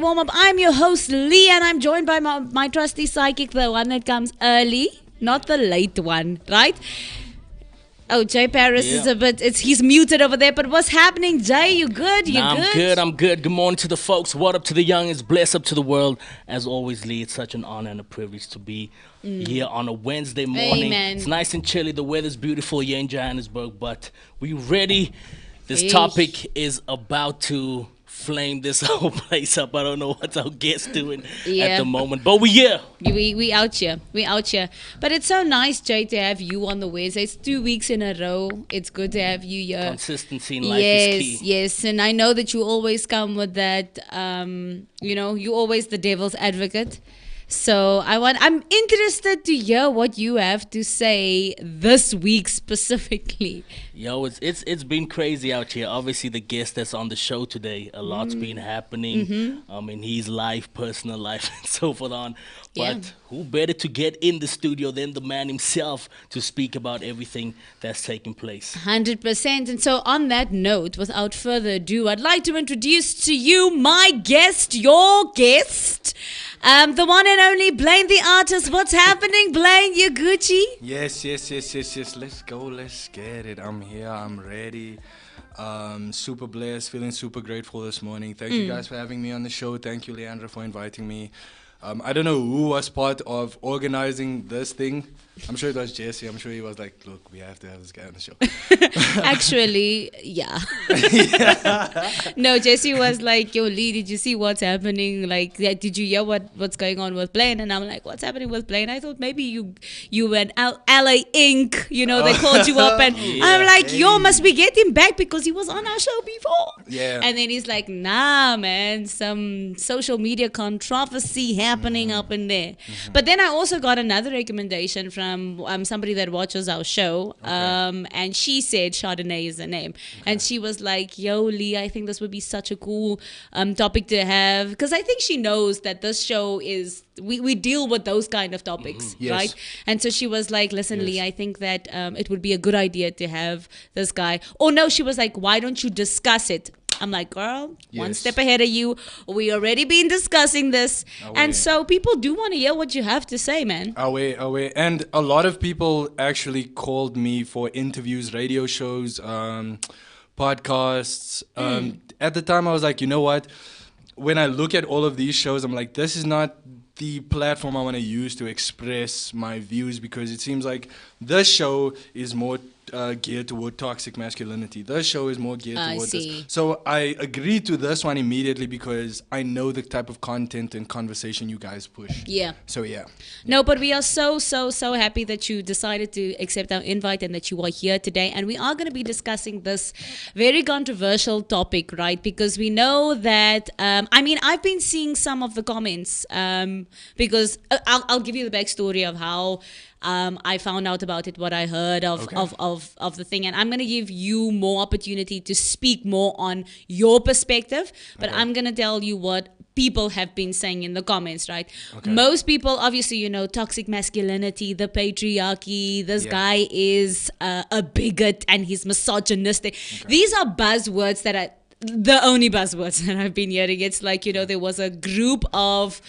warm-up. I'm your host, Lee, and I'm joined by my trusty psychic, the one that comes early, not the late one, right? Oh, Jay Paris is a bit, he's muted over there, but what's happening, Jay? You good? I'm good. Good morning to the folks. What up to the young is blessed up to the world. As always, Lee, it's such an honor and a privilege to be here on a Wednesday morning. Amen. It's nice and chilly. The weather's beautiful here in Johannesburg, but we ready. This topic is about to flame this whole place up. I don't know what our guest's doing at the moment, but we here. We out here. But it's so nice, Jay, to have you on the Wednesday. It's 2 weeks in a row. It's good to have you here. Consistency in life is key. Yes, and I know that you always come with that. You're always the devil's advocate. So I'm interested to hear what you have to say this week specifically. Yo, it's been crazy out here. Obviously, the guest that's on the show today, a lot's been happening in his life, personal life, and so forth on. But who better to get in the studio than the man himself to speak about everything that's taking place? 100%. And so on that note, without further ado, I'd like to introduce to you my guest, your guest, the one and only Blaine the artist. What's happening, Blaine? You Gucci? Yes. Let's go. Let's get it. I'm here. I'm ready. Super blessed. Feeling super grateful this morning. Thank you guys for having me on the show. Thank you, Leandra, for inviting me. I don't know who was part of organizing this thing. I'm sure it was Jesse. I'm sure he was like, look, we have to have this guy on the show. Actually, yeah. No, Jesse was like, yo, Lee, did you see what's happening? Like, did you hear what's going on with Blaine? And I'm like, what's happening with Blaine? I thought maybe you went LA Inc. They called you up. And I'm like, yo, must we get him back? Because he was on our show before. Yeah. And then he's like, nah, man, some social media controversy happening up in there. But then I also got another recommendation from somebody that watches our show, and she said Chardonnay is the name, and she was like, yo, Lee, I think this would be such a cool topic to have, because I think she knows that this show is we deal with those kind of topics, right? And so she was like, listen, Lee, I think that it would be a good idea to have this guy. Oh no, she was like, why don't you discuss it? I'm like, girl, one step ahead of you. We already been discussing this. And so people do want to hear what you have to say, man. Away. And a lot of people actually called me for interviews, radio shows, podcasts. At the time, I was like, you know what? When I look at all of these shows, I'm like, this is not the platform I want to use to express my views, because it seems like this show is more geared toward toxic masculinity. This show is more geared toward this. So I agreed to this one immediately because I know the type of content and conversation you guys push. Yeah. So yeah. No, but we are so happy that you decided to accept our invite and that you are here today. And we are going to be discussing this very controversial topic, right? Because we know that, I've been seeing some of the comments because I'll give you the backstory of how I found out about it, what I heard of the thing, and I'm going to give you more opportunity to speak more on your perspective, but I'm going to tell you what people have been saying in the comments, right? Most people, obviously, toxic masculinity, the patriarchy, this guy is a bigot and he's misogynistic. These are buzzwords that are the only buzzwords that I've been hearing. It's like, there was a group of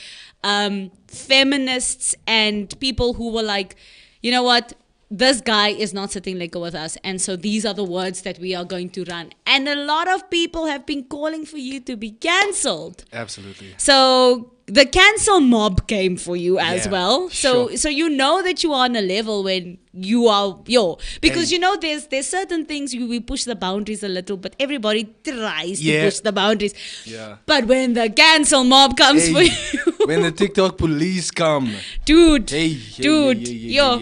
feminists and people who were like, you know what, this guy is not sitting Lego with us, and so these are the words that we are going to run. And a lot of people have been calling for you to be cancelled. Absolutely. So the cancel mob came for you as well. So you know that you are on a level when you are because there's certain things we push the boundaries a little, but everybody tries to push the boundaries. Yeah. But when the cancel mob comes for you, when the TikTok police come, dude. Yeah.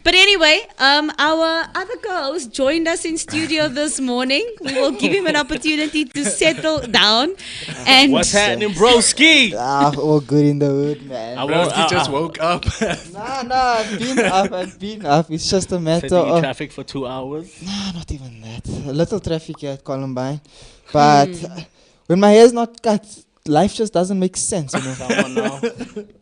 But anyway, our other co-host joined us in studio this morning. We will give him an opportunity to settle down. And what's happening, broski? All good in the hood, man. Broski just woke up. Nah, I've been up. It's just a matter Sitting in of traffic for 2 hours. Nah, not even that. A little traffic here at Columbine, but when my hair's not cut, life just doesn't make sense, you know. Come on now.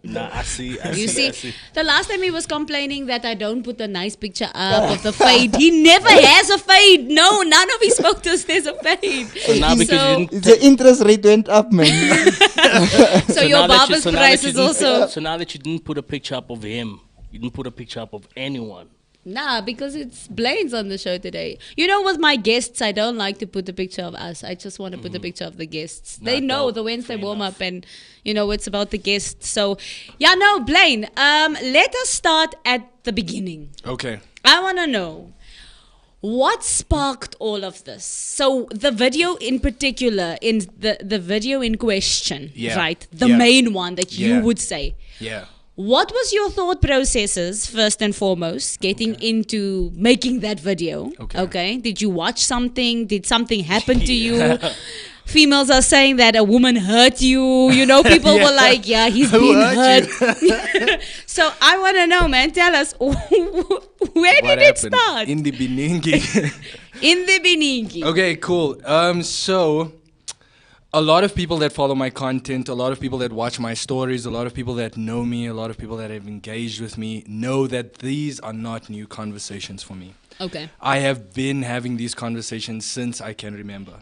Nah, I see. You I see, the last time he was complaining that I don't put a nice picture up of the fade. He never has a fade. No, none of his photos there's a fade. So now because you didn't The interest rate went up, man. So your now that barber's now price that you is didn't- also... So now that you didn't put a picture up of him, you didn't put a picture up of anyone. Nah, because it's Blaine's on the show today. You know, with my guests, I don't like to put a picture of us. I just want to put a picture of the guests. They know no, the Wednesday fair warm enough. up, and you know it's about the guests. So, yeah, no, Blaine. Let us start at the beginning. Okay. I want to know what sparked all of this. So the video in particular, in the video in question, Yeah. right? The Yeah. main one that you Yeah. would say. Yeah. What was your thought processes, first and foremost, getting into making that video? Okay. Did you watch something? Did something happen to you? Females are saying that a woman hurt you. You know, people were like, yeah, he's Who been hurt hurt. So I want to know, man, tell us, where What did it happened? start? In the beginning. In the Beningi. Okay, cool. So a lot of people that follow my content, a lot of people that watch my stories, a lot of people that know me, a lot of people that have engaged with me know that these are not new conversations for me. Okay. I have been having these conversations since I can remember.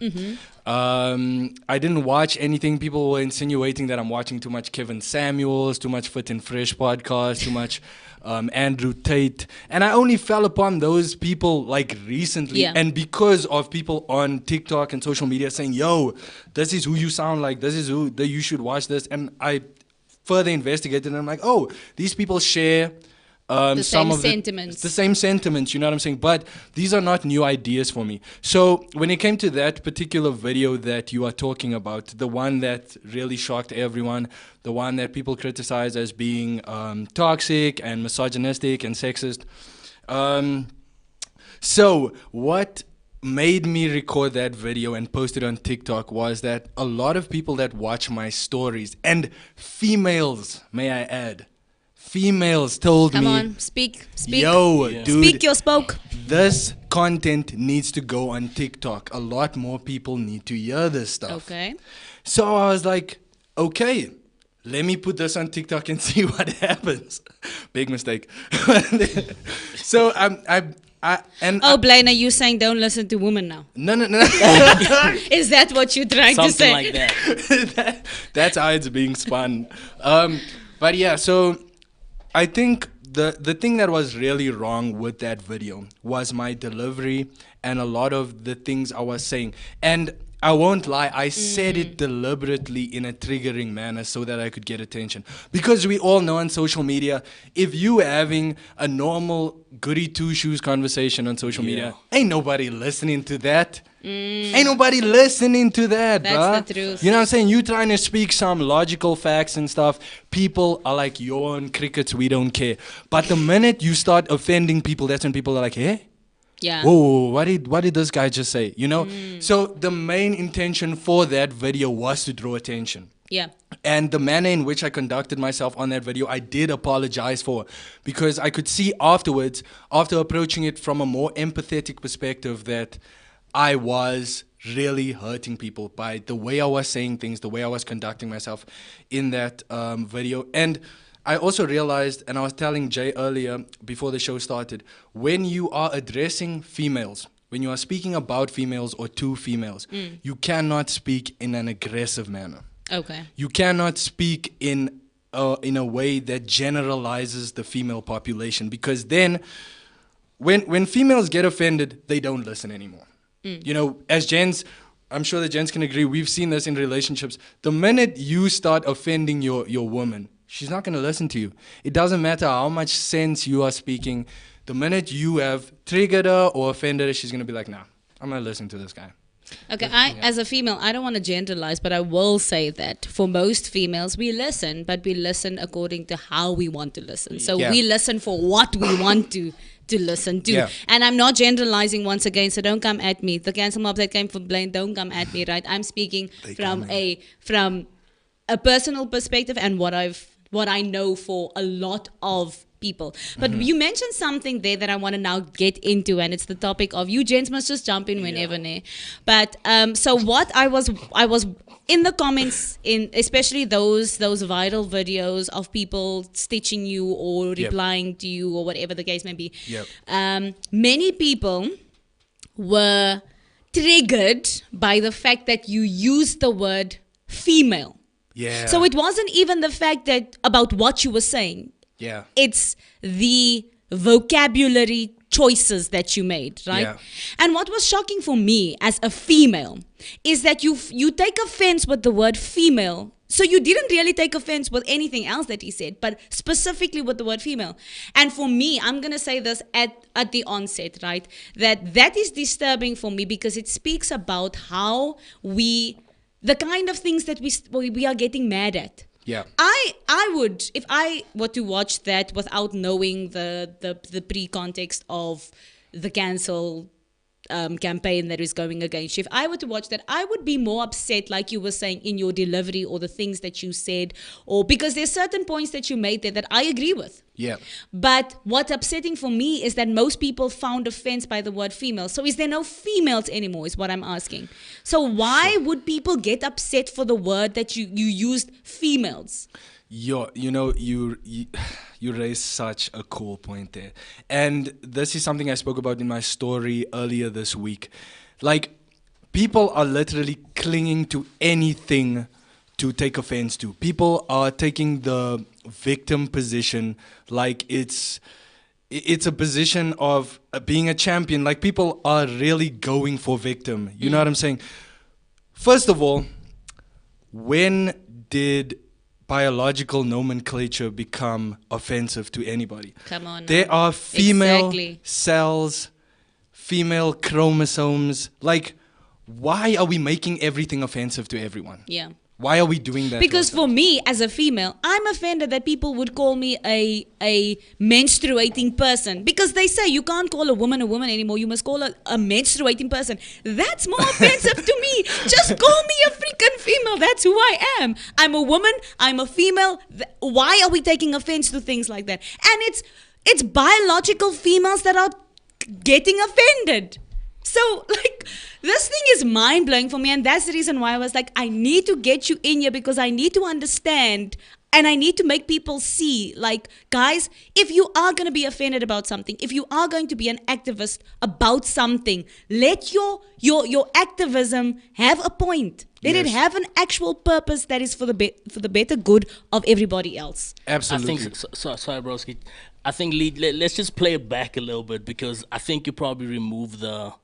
I didn't watch anything. People were insinuating that I'm watching too much Kevin Samuels, too much Fit and Fresh podcast, too much Andrew Tate. And I only fell upon those people like recently. Yeah. And because of people on TikTok and social media saying, yo, this is who you sound like. This is who you should watch this. And I further investigated and I'm like, oh, these people share The some same of sentiments. the same sentiments, you know what I'm saying? But these are not new ideas for me. So when it came to that particular video that you are talking about, the one that really shocked everyone, the one that people criticize as being toxic and misogynistic and sexist. So what made me record that video and post it on TikTok was that a lot of people that watch my stories, and females, may I add, females told Come me, on, speak. yo, Yeah. dude, Speak your spoke. this content needs to go on TikTok. A lot more people need to hear this stuff. Okay. So I was like, okay, let me put this on TikTok and see what happens. Big mistake. So Oh, Blaine, are you saying don't listen to women now? no. Is that what you're trying to say? Something like that. That's how it's being spun. But yeah, so I think the thing that was really wrong with that video was my delivery and a lot of the things I was saying. And I won't lie, I said it deliberately in a triggering manner so that I could get attention. Because we all know on social media, if you having a normal goody two-shoes conversation on social media, ain't nobody listening to that. Ain't nobody listening to that, That's bruh. the truth. You know what I'm saying? You trying to speak some logical facts and stuff. People are like, yawn, crickets, we don't care. But the minute you start offending people, that's when people are like, hey? Yeah. Whoa, what did this guy just say? You know? So the main intention for that video was to draw attention. Yeah. And the manner in which I conducted myself on that video, I did apologize for, because I could see afterwards, after approaching it from a more empathetic perspective, that I was really hurting people by the way I was saying things, the way I was conducting myself in that video. And I also realized, and I was telling Jay earlier before the show started, when you are addressing females, when you are speaking about females or to females, you cannot speak in an aggressive manner. Okay. You cannot speak in a way that generalizes the female population, because then when females get offended, they don't listen anymore. You know, as gents, I'm sure the gents can agree, we've seen this in relationships. The minute you start offending your woman, she's not going to listen to you. It doesn't matter how much sense you are speaking. The minute you have triggered her or offended her, she's going to be like, nah, I'm not listening to this guy. Okay, as a female, I don't want to generalize, but I will say that for most females, we listen, but we listen according to how we want to listen. So Yeah. we listen for what we want to listen to. Yeah. And I'm not generalizing once again, so don't come at me. The cancel mob that came from Blaine, don't come at me, right? I'm speaking from a personal perspective and what I've what I know for a lot of people. But you mentioned something there that I want to now get into, and it's the topic of, you gents must just jump in whenever. But so what I was in the comments, in especially those viral videos of people stitching you or replying to you or whatever the case may be. Many people were triggered by the fact that you used the word female. So it wasn't even the fact that about what you were saying. It's the vocabulary choices that you made, right? And what was shocking for me as a female is that you take offense with the word female. So you didn't really take offense with anything else that he said, but specifically with the word female. And for me, I'm going to say this at the onset, right? That is disturbing for me, because it speaks about how the kind of things that we are getting mad at. I would, if I were to watch that without knowing the pre-context of the cancel campaign that is going against you, if I were to watch that, I would be more upset, like you were saying, in your delivery or the things that you said, or because there's certain points that you made there that I agree with. But what's upsetting for me is that most people found offense by the word female. So is there no females anymore, is what I'm asking. So why would people get upset for the word that you used, females? You raised such a cool point there. And this is something I spoke about in my story earlier this week. Like, people are literally clinging to anything to take offense to. People are taking the victim position like it's a position of being a champion. Like, people are really going for victim. You know what I'm saying? First of all, when did biological nomenclature become offensive to anybody? Come on. There are female cells, female chromosomes. Like, why are we making everything offensive to everyone? Why are we doing that? Because for me, as a female, I'm offended that people would call me a menstruating person. Because they say you can't call a woman anymore. You must call a menstruating person. That's more offensive to me. Just call me a freaking female. That's who I am. I'm a woman. I'm a female. Why are we taking offense to things like that? And it's biological females that are getting offended. So, like, this thing is mind-blowing for me, and that's the reason why I was like, I need to get you in here, because I need to understand, and I need to make people see, like, guys, if you are going to be offended about something, if you are going to be an activist about something, let your activism have a point. Let it have an actual purpose that is for the better good of everybody else. Absolutely. I think, sorry, broski. I think, let's just play it back a little bit, because I think you probably removed the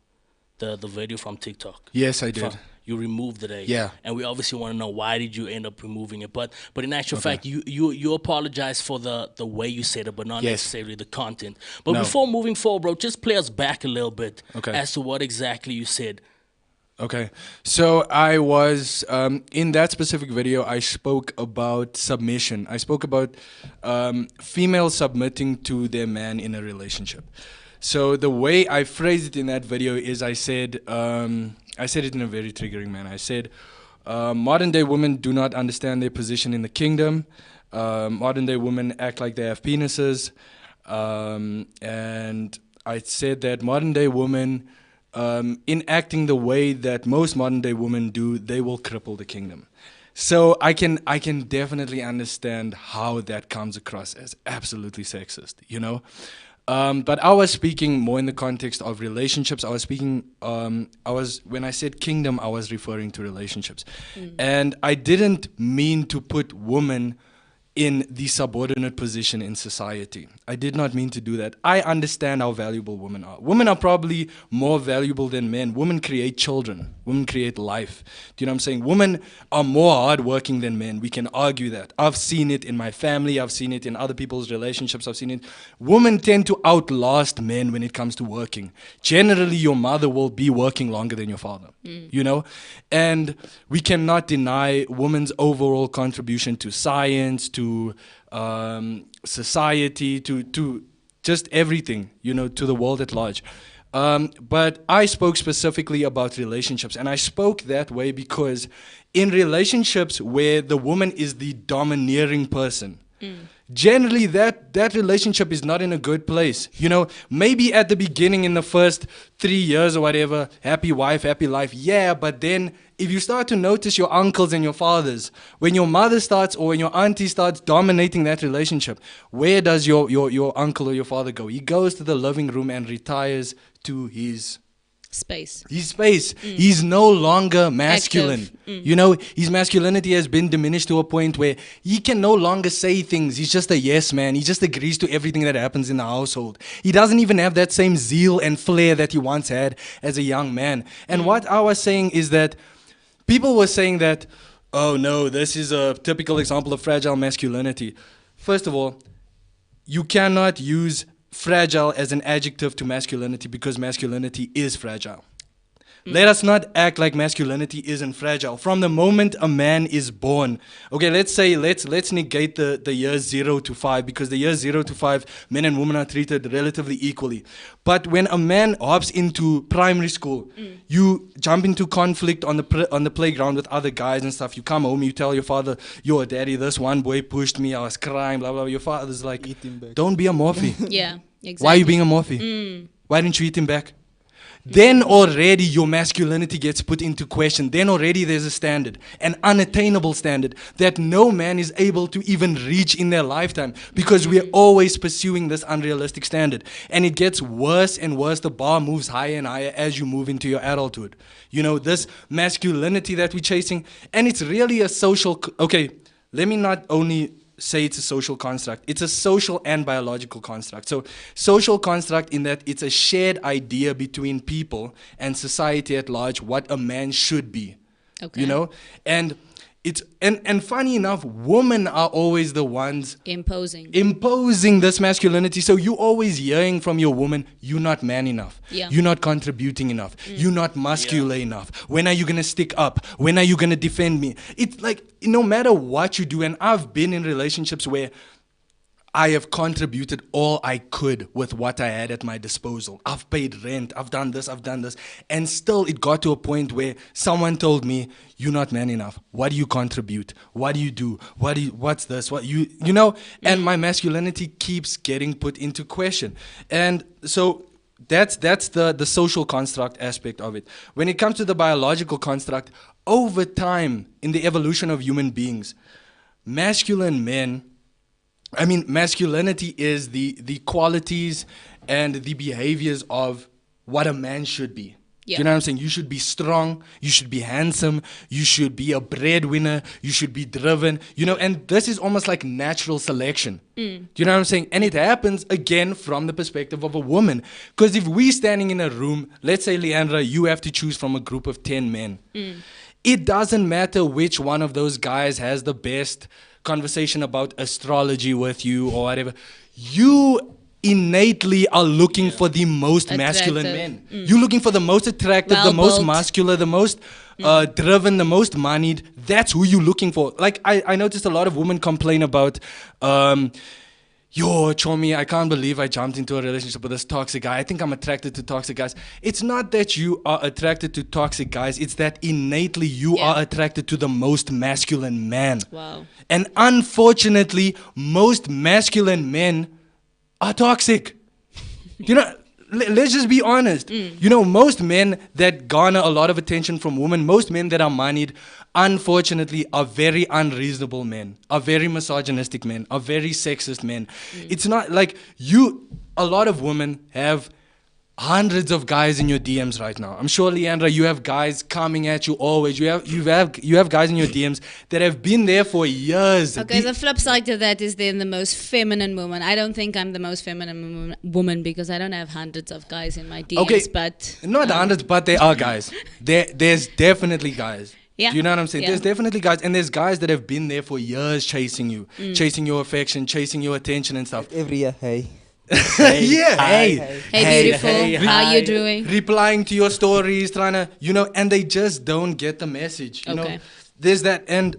video from TikTok. Yes, I did. You removed it. And we obviously want to know, why did you end up removing it? But in actual fact, you apologize for the way you said it, but not necessarily the content. But before moving forward, bro, just play us back a little bit as to what exactly you said. Okay, so I was, in that specific video, I spoke about submission. I spoke about females submitting to their man in a relationship. So the way I phrased it in that video is I said it in a very triggering manner. I said, modern day women do not understand their position in the kingdom. Modern day women act like they have penises. And I said that modern day women, in acting the way that most modern day women do, they will cripple the kingdom. So I can definitely understand how that comes across as absolutely sexist, you know? But I was speaking more in the context of relationships. I was speaking, when I said kingdom, I was referring to relationships. And I didn't mean to put women in the subordinate position in society. I did not mean to do that. I understand how valuable women are. Women are probably more valuable than men. Women create children. Women create life. Do you know what I'm saying? Women are more hardworking than men. We can argue that. I've seen it in my family. I've seen it in other people's relationships. I've seen it. Women tend to outlast men when it comes to working. Generally, your mother will be working longer than your father, you know? And we cannot deny women's overall contribution to science, to society, to just everything, you know, to the world at large. But I spoke specifically about relationships, and I spoke that way because in relationships where the woman is the domineering person, Generally that relationship is not in a good place. You know, maybe at the beginning in the first 3 years or whatever, happy wife, happy life, yeah, but then if you start to notice your uncles and your fathers, when your mother starts or when your auntie starts dominating that relationship, where does your uncle or your father go? He goes to the living room and retires to his Space. He's no longer masculine. You know, his masculinity has been diminished to a point where he can no longer say things. He's just a yes man. He just agrees to everything that happens in the household. He doesn't even have that same zeal and flair that he once had as a young man. And what I was saying is that people were saying that, oh no, this is a typical example of fragile masculinity. First of all, you cannot use fragile as an adjective to masculinity because masculinity is fragile. Let us not act like masculinity isn't fragile. From the moment a man is born, okay, let's negate the years 0 to 5 because the years 0 to 5, men and women are treated relatively equally. But when a man hops into primary school, you jump into conflict on the playground with other guys and stuff. You come home, you tell your father, yo, daddy, this one boy pushed me, I was crying, blah, blah. Your father's like, don't be a morphe. Yeah, exactly. Why are you being a morphe? Why didn't you eat him back? Then already your masculinity gets put into question. Then already there's a standard, an unattainable standard that no man is able to even reach in their lifetime because we're always pursuing this unrealistic standard. And it gets worse and worse. The bar moves higher and higher as you move into your adulthood. You know, this masculinity that we're chasing, and it's really a social, okay, let me not only say it's a social construct. It's a social and biological construct. So social construct in that it's a shared idea between people and society at large what a man should be. Okay. You know? And it's and funny enough, women are always the ones imposing this masculinity. So you always hearing from your woman, you're not man enough. Yeah. You're not contributing enough. You're not muscular enough. When are you gonna stick up? When are you gonna defend me? It's like no matter what you do, and I've been in relationships where I have contributed all I could with what I had at my disposal. I've paid rent, I've done this. And still it got to a point where someone told me, you're not man enough. What do you contribute? What do you do? What's this? What you know? And my masculinity keeps getting put into question. And so that's the social construct aspect of it. When it comes to the biological construct, over time in the evolution of human beings, masculinity is the qualities and the behaviors of what a man should be. Yeah. You know what I'm saying? You should be strong, you should be handsome, you should be a breadwinner, you should be driven, you know, and this is almost like natural selection. Do you know what I'm saying? And it happens again from the perspective of a woman. Because if we're standing in a room, let's say, Leandra, you have to choose from a group of 10 men. It doesn't matter which one of those guys has the best conversation about astrology with you or whatever. You innately are looking for the most masculine men. You're looking for the most attractive, the most muscular, the most driven, the most moneyed. That's who you're looking for. Like I noticed a lot of women complain about yo, Chomi, I can't believe I jumped into a relationship with this toxic guy. I think I'm attracted to toxic guys. It's not that you are attracted to toxic guys. It's that innately you are attracted to the most masculine man. Wow. And unfortunately, most masculine men are toxic. You know, let's just be honest. You know, most men that garner a lot of attention from women, most men that are moneyed, unfortunately, are very unreasonable men, are very misogynistic men, are very sexist men. It's not like a lot of women have hundreds of guys in your DMs right now. I'm sure, Leandra, you have guys coming at you always. You have guys in your DMs that have been there for years. Okay, the flip side to that is then the most feminine woman. I don't think I'm the most feminine woman because I don't have hundreds of guys in my DMs. Okay, but not hundreds, but there are guys. There's definitely guys. Yeah. Do you know what I'm saying? Yeah. There's definitely guys, and there's guys that have been there for years chasing you, chasing your affection, chasing your attention and stuff. Every year, hey. Yeah, hey beautiful, how you doing? Replying to your stories, trying to, you know, and they just don't get the message. You know, there's that, and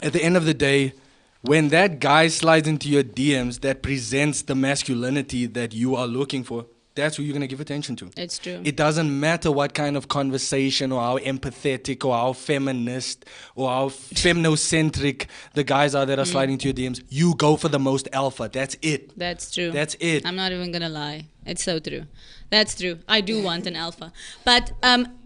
at the end of the day, when that guy slides into your DMs that presents the masculinity that you are looking for, that's who you're going to give attention to. It's true. It doesn't matter what kind of conversation or how empathetic or how feminist or how feminocentric the guys are that are sliding to your DMs. You go for the most alpha. That's it. That's true. That's it. I'm not even gonna lie. It's so true. That's true. I do want an alpha. But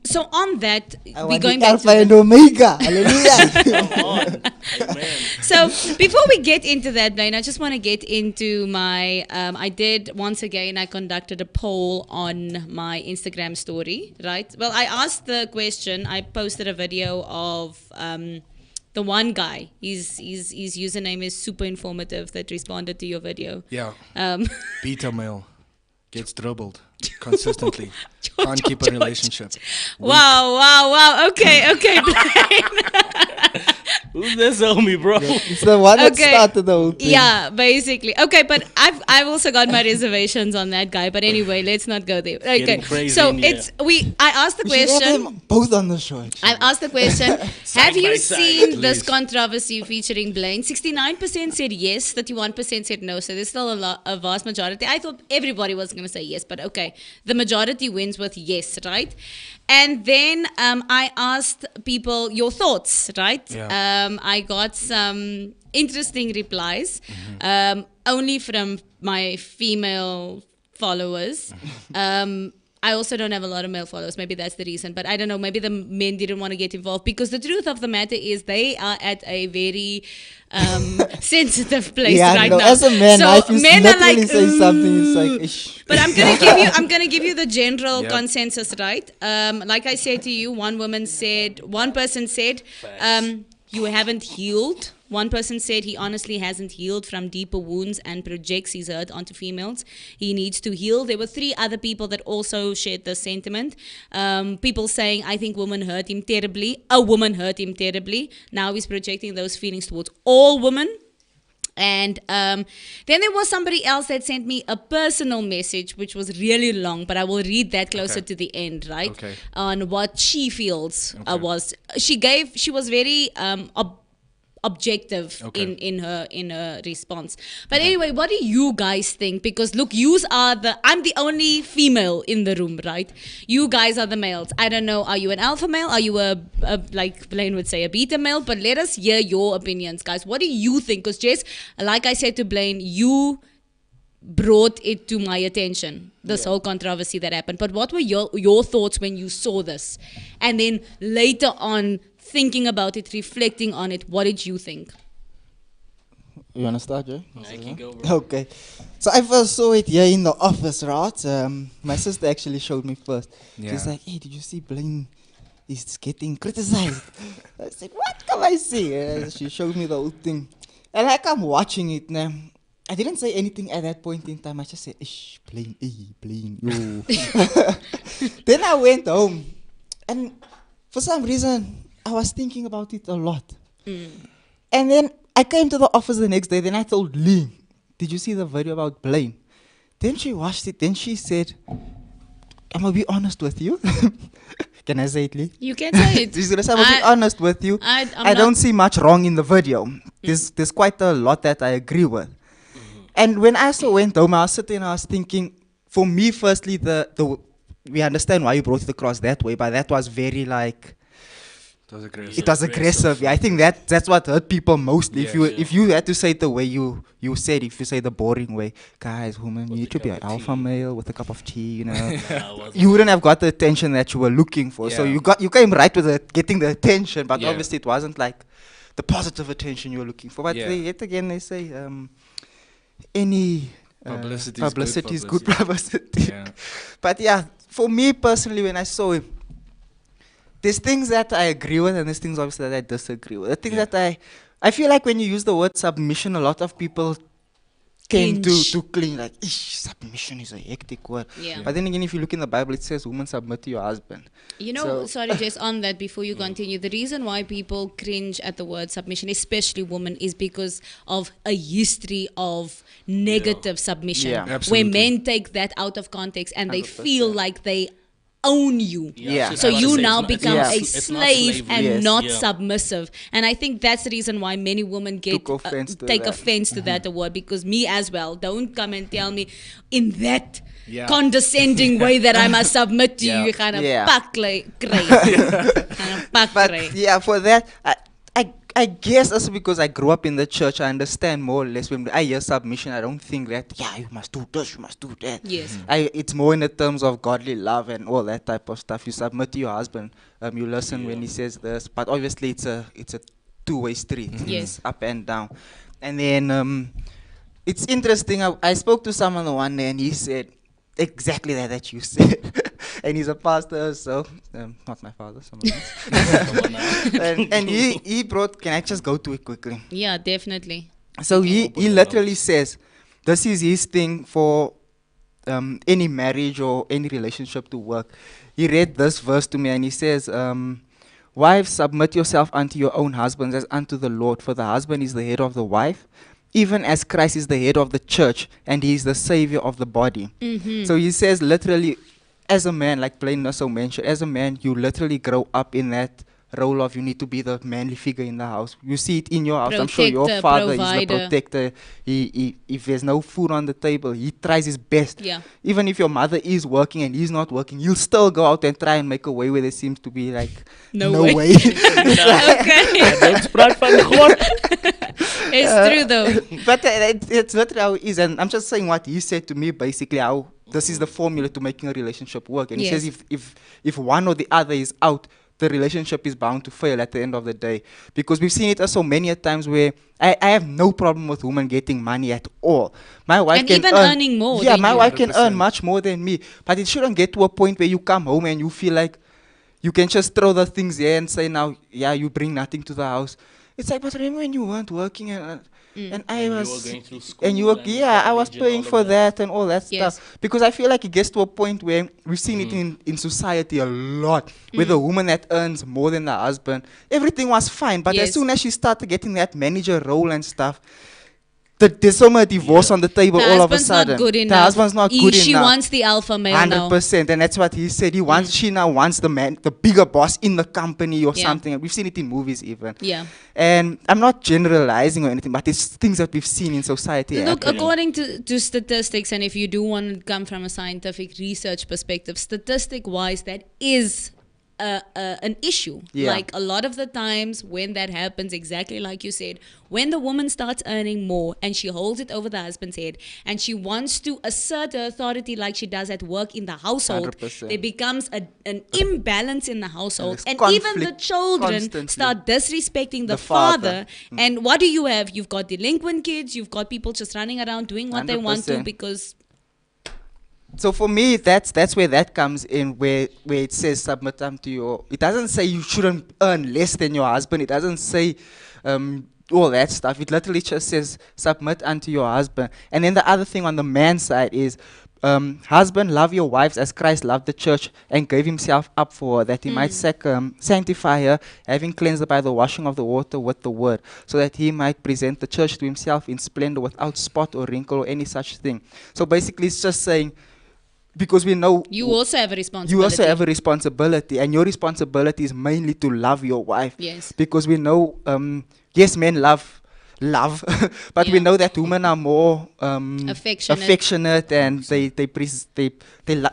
so on that, I we're want going the back Alpha to and Omega. Hallelujah. Come on. Amen. So before we get into that, Blaine, I just want to get into my. I did once again. I conducted a poll on my Instagram story. Right. Well, I asked the question. I posted a video of. The one guy, his username is super informative that responded to your video. Yeah. Beta male gets dribbled consistently. Can't keep a relationship. Wow. Okay, Blaine. Who's this homie, bro? It's the one that started the whole thing. Yeah, basically. Okay, but I've also got my reservations on that guy. But anyway, let's not go there. Okay, Getting crazy so in here. I asked the We should have question. them both on the show. I asked the question, have by you side, seen this please. controversy featuring Blaine? 69% said yes, 31% said no. So there's still a vast majority. I thought everybody was going to say yes, but okay. The majority wins with yes, right? And then I asked people your thoughts, right? Yeah. I got some interesting replies, only from my female followers. I also don't have a lot of male followers. Maybe that's the reason. But I don't know. Maybe the men didn't want to get involved. Because the truth of the matter is they are at a very sensitive place right now. As a man, so if you men are like, say something, it's like, "Ooh." ish. But I'm gonna give you the general Yep. consensus, right? Like I said to you, one person said, you haven't healed. One person said he honestly hasn't healed from deeper wounds and projects his hurt onto females. He needs to heal. There were 3 other people that also shared this sentiment. People saying, I think women hurt him terribly. A woman hurt him terribly. Now he's projecting those feelings towards all women. And then there was somebody else that sent me a personal message, which was really long, but I will read that closer to the end, right? Okay. On what she feels Okay. she was very objective Okay. in her response. But anyway, what do you guys think? Because look, I'm the only female in the room, right? You guys are the males. I don't know, are you an alpha male? Are you a like Blaine would say, a beta male? But let us hear your opinions, guys. What do you think? Because Jess, like I said to Blaine, you brought it to my attention, this whole controversy that happened. But what were your thoughts when you saw this? And then later on, thinking about it, reflecting on it, what did you think? You want to start, Jay? I can go, bro. Okay. So I first saw it here in the office, right? My sister actually showed me first. Yeah. She's like, hey, did you see Blaine is getting criticized? I said, what can I see? She showed me the whole thing. And like I'm watching it now. I didn't say anything at that point in time. I just said, ish, Blaine, yo. Then I went home. And for some reason, I was thinking about it a lot. And then I came to the office the next day. Then I told Lee, did you see the video about Blaine? Then she watched it. Then she said, I'm going to be honest with you. Can I say it, Lee? You can say it. She's going to say, I'm going to be honest with you. I don't see much wrong in the video. There's quite a lot that I agree with. And when I also went home, I was sitting and I was thinking, for me, firstly, we understand why you brought it across that way, but that was very like, It was aggressive. it was aggressive. Yeah, I think that's what hurt people mostly. Yeah, If you had to say it the way you said, if you say the boring way, guys, women, you With need a to be cup an of alpha tea. male with a cup of tea, you know. Nah, I wasn't. You wouldn't have got the attention that you were looking for. So Yeah. you came right with getting the attention, but Yeah. obviously it wasn't like the positive attention you were looking for. But Yeah. yet again, they say any Publicity is good good publicity. Yeah. But yeah, for me personally, when I saw it, there's things that I agree with and there's things obviously that I disagree with. The thing Yeah. that I feel like when you use the word submission, a lot of people came Cringe. to cling like, ish, submission is a hectic word. Yeah. But then again, if you look in the Bible, it says women submit to your husband. You know, So- sorry, Jess, on that, before you continue, the reason why people cringe at the word submission, especially women, is because of a history of negative submission, Yeah. where Absolutely. men take that out of context and they feel 100%. like they own you. Yeah. So you now it's become not- a it's not slave slavery. and Yes. not Yeah. submissive. And I think that's the reason why many women get Took offense to take that. offense to that word, because me as well, don't come and tell me in that Yeah. condescending way that I must submit to Yeah. you. Kind of Yeah. pak crazy. Kind of pak But crazy. yeah, for that, I guess also because I grew up in the church, I understand more or less when I hear submission. I don't think that, yeah, you must do this, you must do that. Yes. It's more in the terms of godly love and all that type of stuff. You submit to your husband, you listen when he says this, but obviously it's a two-way street. Yes. It's up and down. And then it's interesting. I spoke to someone the one day and he said exactly that you said. And he's a pastor, so not my father, someone else. and he brought. Can I just go to it quickly? Yeah, definitely. So he open it literally says, this is his thing for any marriage or any relationship to work. He read this verse to me and he says, wives, submit yourself unto your own husbands as unto the Lord, for the husband is the head of the wife, even as Christ is the head of the church, and he is the savior of the body. So he says literally, as a man, like Blaine also mentioned, as a man, you literally grow up in that role of you need to be the manly figure in the house. You see it in your house. I'm sure your Protector, father is the provider. protector. He if there's no food on the table, he tries his best. Yeah. Even if your mother is working and he's not working, he'll still go out and try and make a way where there seems to be like No way. way. Okay. Don't spread from the court. It's true though. But it's not how it is. And I'm just saying what he said to me, basically, how this is the formula to making a relationship work. And he Yes. says if one or the other is out, the relationship is bound to fail at the end of the day. Because we've seen it so many a times where I have no problem with women getting money at all. My wife And can even earn, earning more Yeah, than my you. wife can earn 100%. much more than me. But it shouldn't get to a point where you come home and you feel like you can just throw the things here and say now, yeah, you bring nothing to the house. It's like, but remember when you weren't working and I And you was were going through school and you were and yeah, I was college and paying all for of that and all that Yes. stuff. Because I feel like it gets to a point where we've seen it in society a lot, where the woman that earns more than the husband, everything was fine. But Yes. as soon as she started getting that manager role and stuff, there's so much divorce on the table The all of a husband's sudden. not good enough. The husband's not good She enough. wants the alpha male now. 100%, and that's what he said. He wants. She now wants the man, the bigger boss in the company or Yeah. something. We've seen it in movies even. Yeah. And I'm not generalizing or anything, but it's things that we've seen in society. Look, happening. according to statistics, and if you do want to come from a scientific research perspective, statistic-wise, that is an issue. Yeah. Like a lot of the times when that happens, exactly like you said, when the woman starts earning more and she holds it over the husband's head and she wants to assert her authority like she does at work in the household, 100%. there becomes an imbalance in the household. There's And even the conflict children constantly. start disrespecting the The father. father. And what do you have? You've got delinquent kids, you've got people just running around doing what they want to 100%. because So for me, that's where that comes in, where it says submit unto your. It doesn't say you shouldn't earn less than your husband. It doesn't say all that stuff. It literally just says submit unto your husband. And then the other thing on the man's side is, husband, love your wives as Christ loved the church and gave himself up for her, that he might sanctify her, having cleansed her by the washing of the water with the word, so that he might present the church to himself in splendor, without spot or wrinkle or any such thing. So basically, it's just saying, because we know you also have a responsibility. you also have a responsibility, and your responsibility is mainly to love your wife. Yes. Because we know, yes, men love, but we Yeah. know that women are more Affectionate. and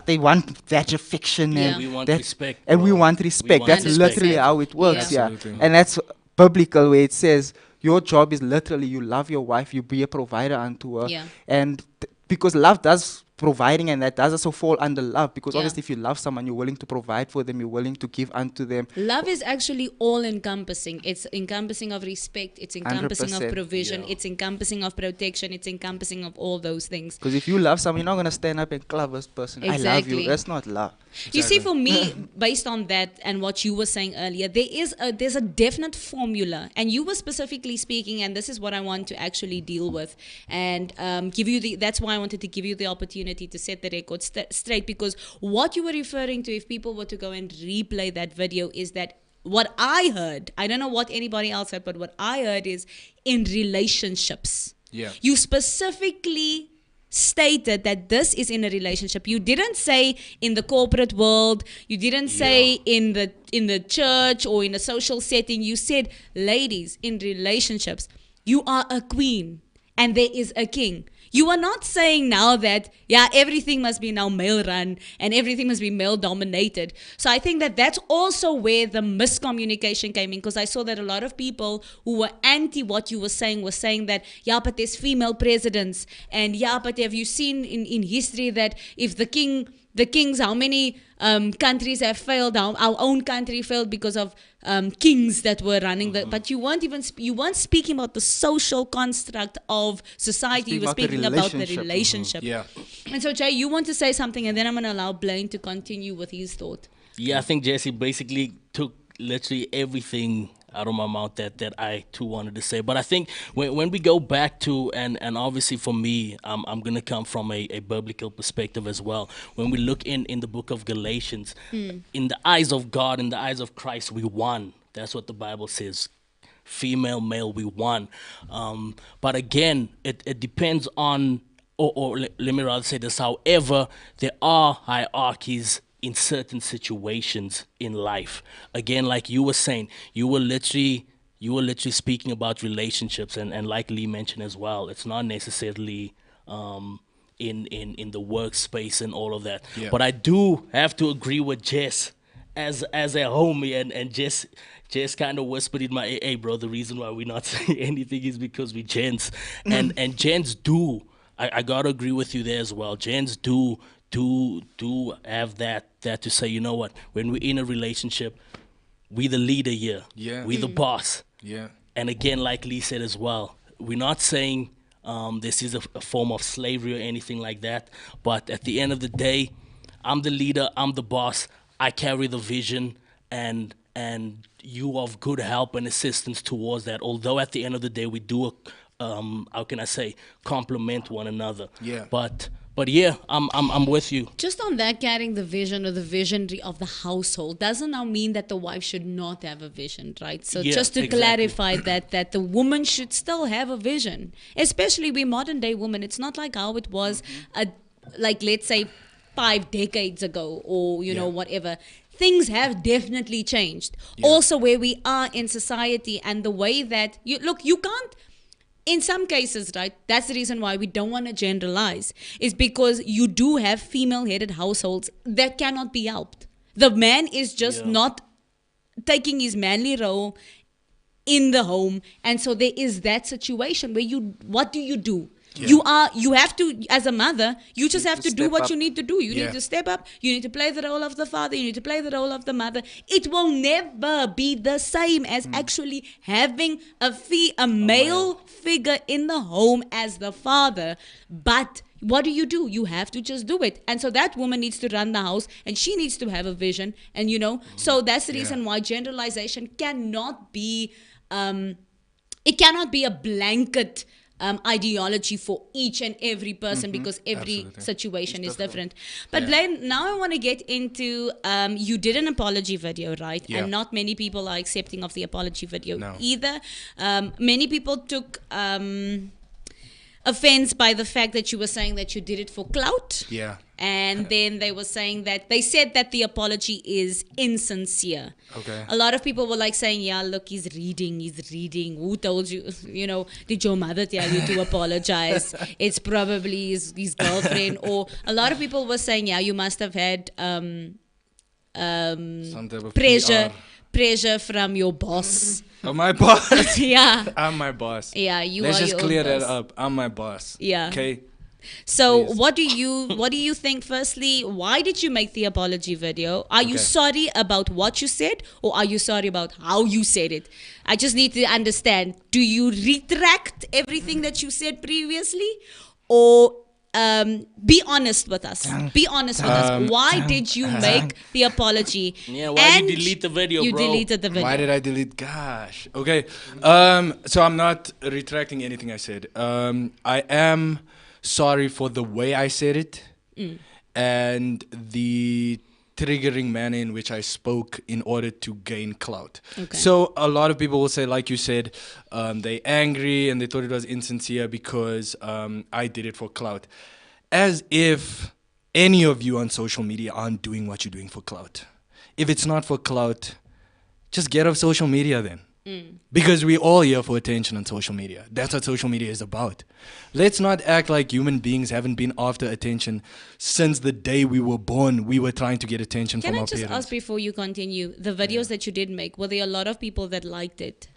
they want that affection Yeah. and We want that- respect, and we bro. want respect. want That's respect. literally how it works. Yeah. Yeah, Absolutely. and that's biblical, where it says your job is literally you love your wife, you be a provider unto her, Yeah. and because love does providing, and that does also fall under love, because Yeah. obviously if you love someone, you're willing to provide for them, you're willing to give unto them. Love is actually all encompassing. It's encompassing of respect, it's encompassing of 100%. provision, Yeah. it's encompassing of protection, it's encompassing of all those things. Because if you love someone, you're not going to stand up and club this person. I love Exactly. you. That's not love. You see, for me, based on that and what you were saying earlier, there's a definite formula, and you were specifically speaking, and this is what I want to actually deal with, and give you that's why I wanted to give you the opportunity to set the record straight, because what you were referring to, if people were to go and replay that video, is that what I heard, I don't know what anybody else heard, but what I heard is in relationships. Yeah. You specifically stated that this is in a relationship. You didn't say in the corporate world, you didn't say in the church or in a social setting. You said, ladies, in relationships, you are a queen and there is a king. You are not saying now that, everything must be now male run and everything must be male dominated. So I think that that's also where the miscommunication came in, because I saw that a lot of people who were anti what you were saying that, but there's female presidents. And but have you seen in history that if the kings, how many countries have failed? Our own country failed because of kings that were running but you weren't speaking about the social construct of society. You were speaking about the relationship. And so, Jay, you want to say something, and then I'm going to allow Blaine to continue with his thought. I think Jesse basically took literally everything out of my mouth that I too wanted to say. But I think when we go back to, and obviously for me, I'm going to come from a biblical perspective as well. When we look in the book of Galatians, in the eyes of God, in the eyes of Christ, we won. That's what the Bible says. Female, male, we won. But again, it depends on, or let me rather say this, however, there are hierarchies in certain situations in life. Again, like you were saying, you were literally speaking about relationships, and like Lee mentioned as well, it's not necessarily in the workspace and all of that. But I do have to agree with Jess as a homie, and Jess kind of whispered in my ear, hey bro, the reason why we're not saying anything is because we gents. And gents do, I gotta agree with you there as well. Gents do have that to say, you know what, when we're in a relationship, we the leader here. We the boss. And again, like Lee said as well, we're not saying this is a form of slavery or anything like that, but at the end of the day, I'm the leader, I'm the boss, I carry the vision, and you of good help and assistance towards that. Although at the end of the day, we do how can I say, complement one another. But yeah, I'm with you. Just on that, carrying the vision or the visionary of the household doesn't now mean that the wife should not have a vision, right? So just to clarify that the woman should still have a vision, especially we modern day women. It's not like how it was, like let's say 5 decades ago, or you know whatever. Things have definitely changed. Also, where we are in society and the way that you can't. In some cases, right, that's the reason why we don't want to generalize, is because you do have female-headed households that cannot be helped. The man is just not taking his manly role in the home. And so there is that situation where what do you do? You have to, as a mother, you just have to do what you need to do. You need to step up. You need to play the role of the father. You need to play the role of the mother. It will never be the same as actually having a male figure in the home as the father. But what do? You have to just do it. And so that woman needs to run the house, and she needs to have a vision. And so that's the reason why generalization cannot be, it cannot be a blanket ideology for each and every person, because every situation is different. But Blaine, now I want to get into, you did an apology video, right? And not many people are accepting of the apology video either. Many people took offense by the fact that you were saying that you did it for clout. And then they were saying that they said that the apology is insincere. A lot of people were like saying, look, he's reading. Who told you, did your mother tell you to apologize? It's probably his girlfriend. Or a lot of people were saying, you must have had some type of pressure from your boss. Oh, my boss? I'm my boss. Let's just clear that boss. up. I'm my boss. Okay? So what do you think? Firstly, why did you make the apology video? Are you sorry about what you said, or are you sorry about how you said it? I just need to understand. Do you retract everything that you said previously, or be honest with us? Be honest with us. Why did you make the apology? Why did you delete the video, you bro? You deleted the video. Why did I delete? Gosh. Okay. So I'm not retracting anything I said. I am sorry for the way I said it and the triggering manner in which I spoke in order to gain clout. So a lot of people will say, like you said, they angry and they thought it was insincere because I did it for clout. as if any of you on social media aren't doing what you're doing for clout. If it's not for clout, just get off social media then. Because we're all here for attention on social media. That's what social media is about. Let's not act like human beings haven't been after attention since the day we were born. We were trying to get attention Can from I our just parents. ask before you continue, the videos that you did make, were there a lot of people that liked it?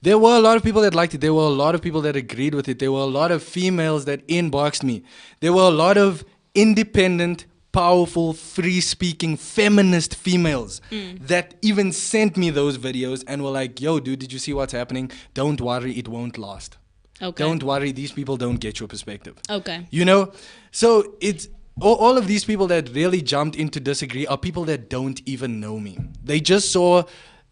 There were a lot of people that liked it. There were a lot of people that agreed with it. There were a lot of females that inboxed me. There were a lot of independent, powerful, free-speaking, feminist females that even sent me those videos and were like, yo, dude, did you see what's happening? Don't worry, it won't last. Okay. Don't worry, these people don't get your perspective. Okay. You know? So it's all of these people that really jumped in to disagree are people that don't even know me. They just saw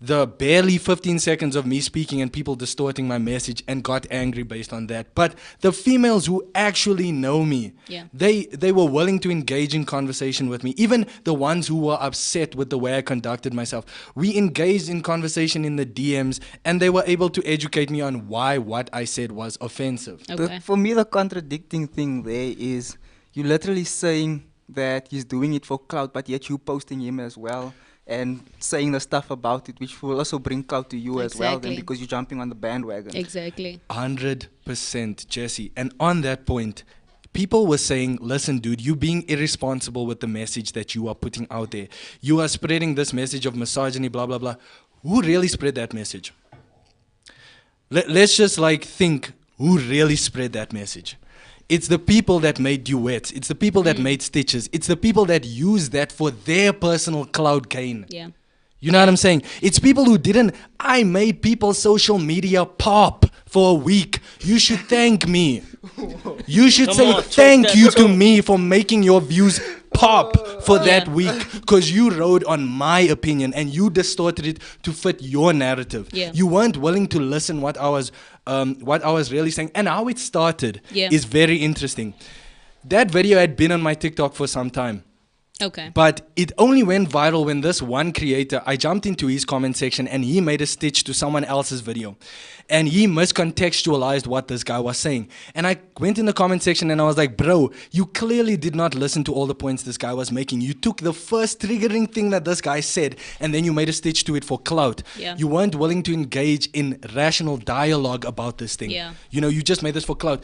the barely 15 seconds of me speaking and people distorting my message and got angry based on that. But the females who actually know me, they were willing to engage in conversation with me. Even the ones who were upset with the way I conducted myself. We engaged in conversation in the DMs and they were able to educate me on why what I said was offensive. Okay. For me, the contradicting thing there is you're literally saying that he's doing it for clout, but yet you posting him as well and saying the stuff about it, which will also bring clout to you as well, then, Exactly. because you're jumping on the bandwagon. Exactly. 100%, Jesse. And on that point, people were saying, listen, dude, you're being irresponsible with the message that you are putting out there. You are spreading this message of misogyny, blah, blah, blah. Who really spread that message? Let's just think, who really spread that message? It's the people that made duets. It's the people that made stitches. It's the people that use that for their personal cloud gain. Yeah. You know what I'm saying? It's people who didn't. I made people's social media pop for a week. You should thank me. You should Come say on, thank choke you that to too. me for making your views pop for that Yeah. week because you rode on my opinion and you distorted it to fit your narrative. Yeah. You weren't willing to listen what I was really saying. And how it started Yeah. is very interesting. That video had been on my TikTok for some time. Okay. But it only went viral when this one creator, I jumped into his comment section and he made a stitch to someone else's video. And he miscontextualized what this guy was saying. And I went in the comment section and I was like, bro, you clearly did not listen to all the points this guy was making. You took the first triggering thing that this guy said and then you made a stitch to it for clout. Yeah. You weren't willing to engage in rational dialogue about this thing. Yeah. You know, you just made this for clout.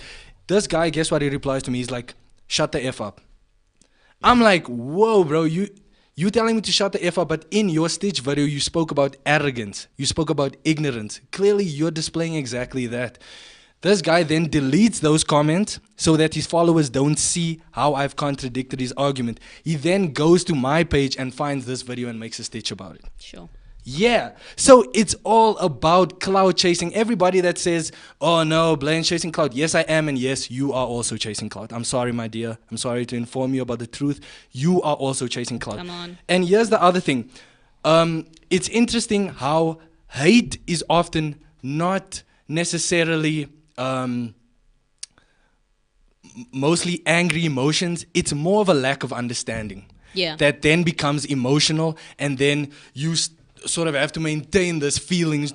This guy, guess what he replies to me? He's like, shut the F up. I'm like, whoa, bro, you telling me to shut the F up, but in your stitch video, you spoke about arrogance. You spoke about ignorance. Clearly, you're displaying exactly that. This guy then deletes those comments so that his followers don't see how I've contradicted his argument. He then goes to my page and finds this video and makes a stitch about it. Sure. Yeah. So it's all about cloud chasing. Everybody that says, oh no, Blaine's chasing cloud. Yes, I am. And yes, you are also chasing cloud. I'm sorry, my dear. I'm sorry to inform you about the truth. You are also chasing cloud. Come on. And here's the other thing. It's interesting how hate is often not necessarily mostly angry emotions. It's more of a lack of understanding. Yeah. That then becomes emotional and then you sort of have to maintain these feelings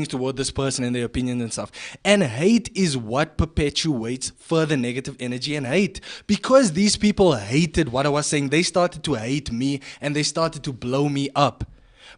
toward this person and their opinion and stuff. And hate is what perpetuates further negative energy and hate. Because these people hated what I was saying, they started to hate me and they started to blow me up.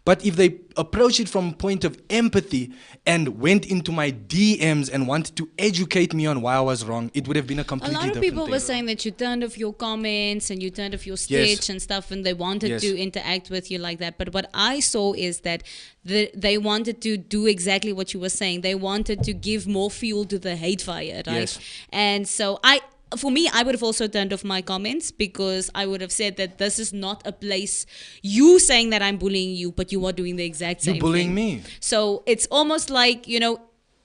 But if they approached it from a point of empathy and went into my DMs and wanted to educate me on why I was wrong, it would have been a A completely lot of different people thing. were saying that you turned off your comments and you turned off your stitch and stuff, and they wanted Yes. to interact with you like that. But what I saw is that they wanted to do exactly what you were saying. They wanted to give more fuel to the hate fire, right? Yes. And so for me, I would have also turned off my comments because I would have said that this is not a place you saying that I'm bullying you, but you are doing the exact same You're bullying thing. me. So it's almost like,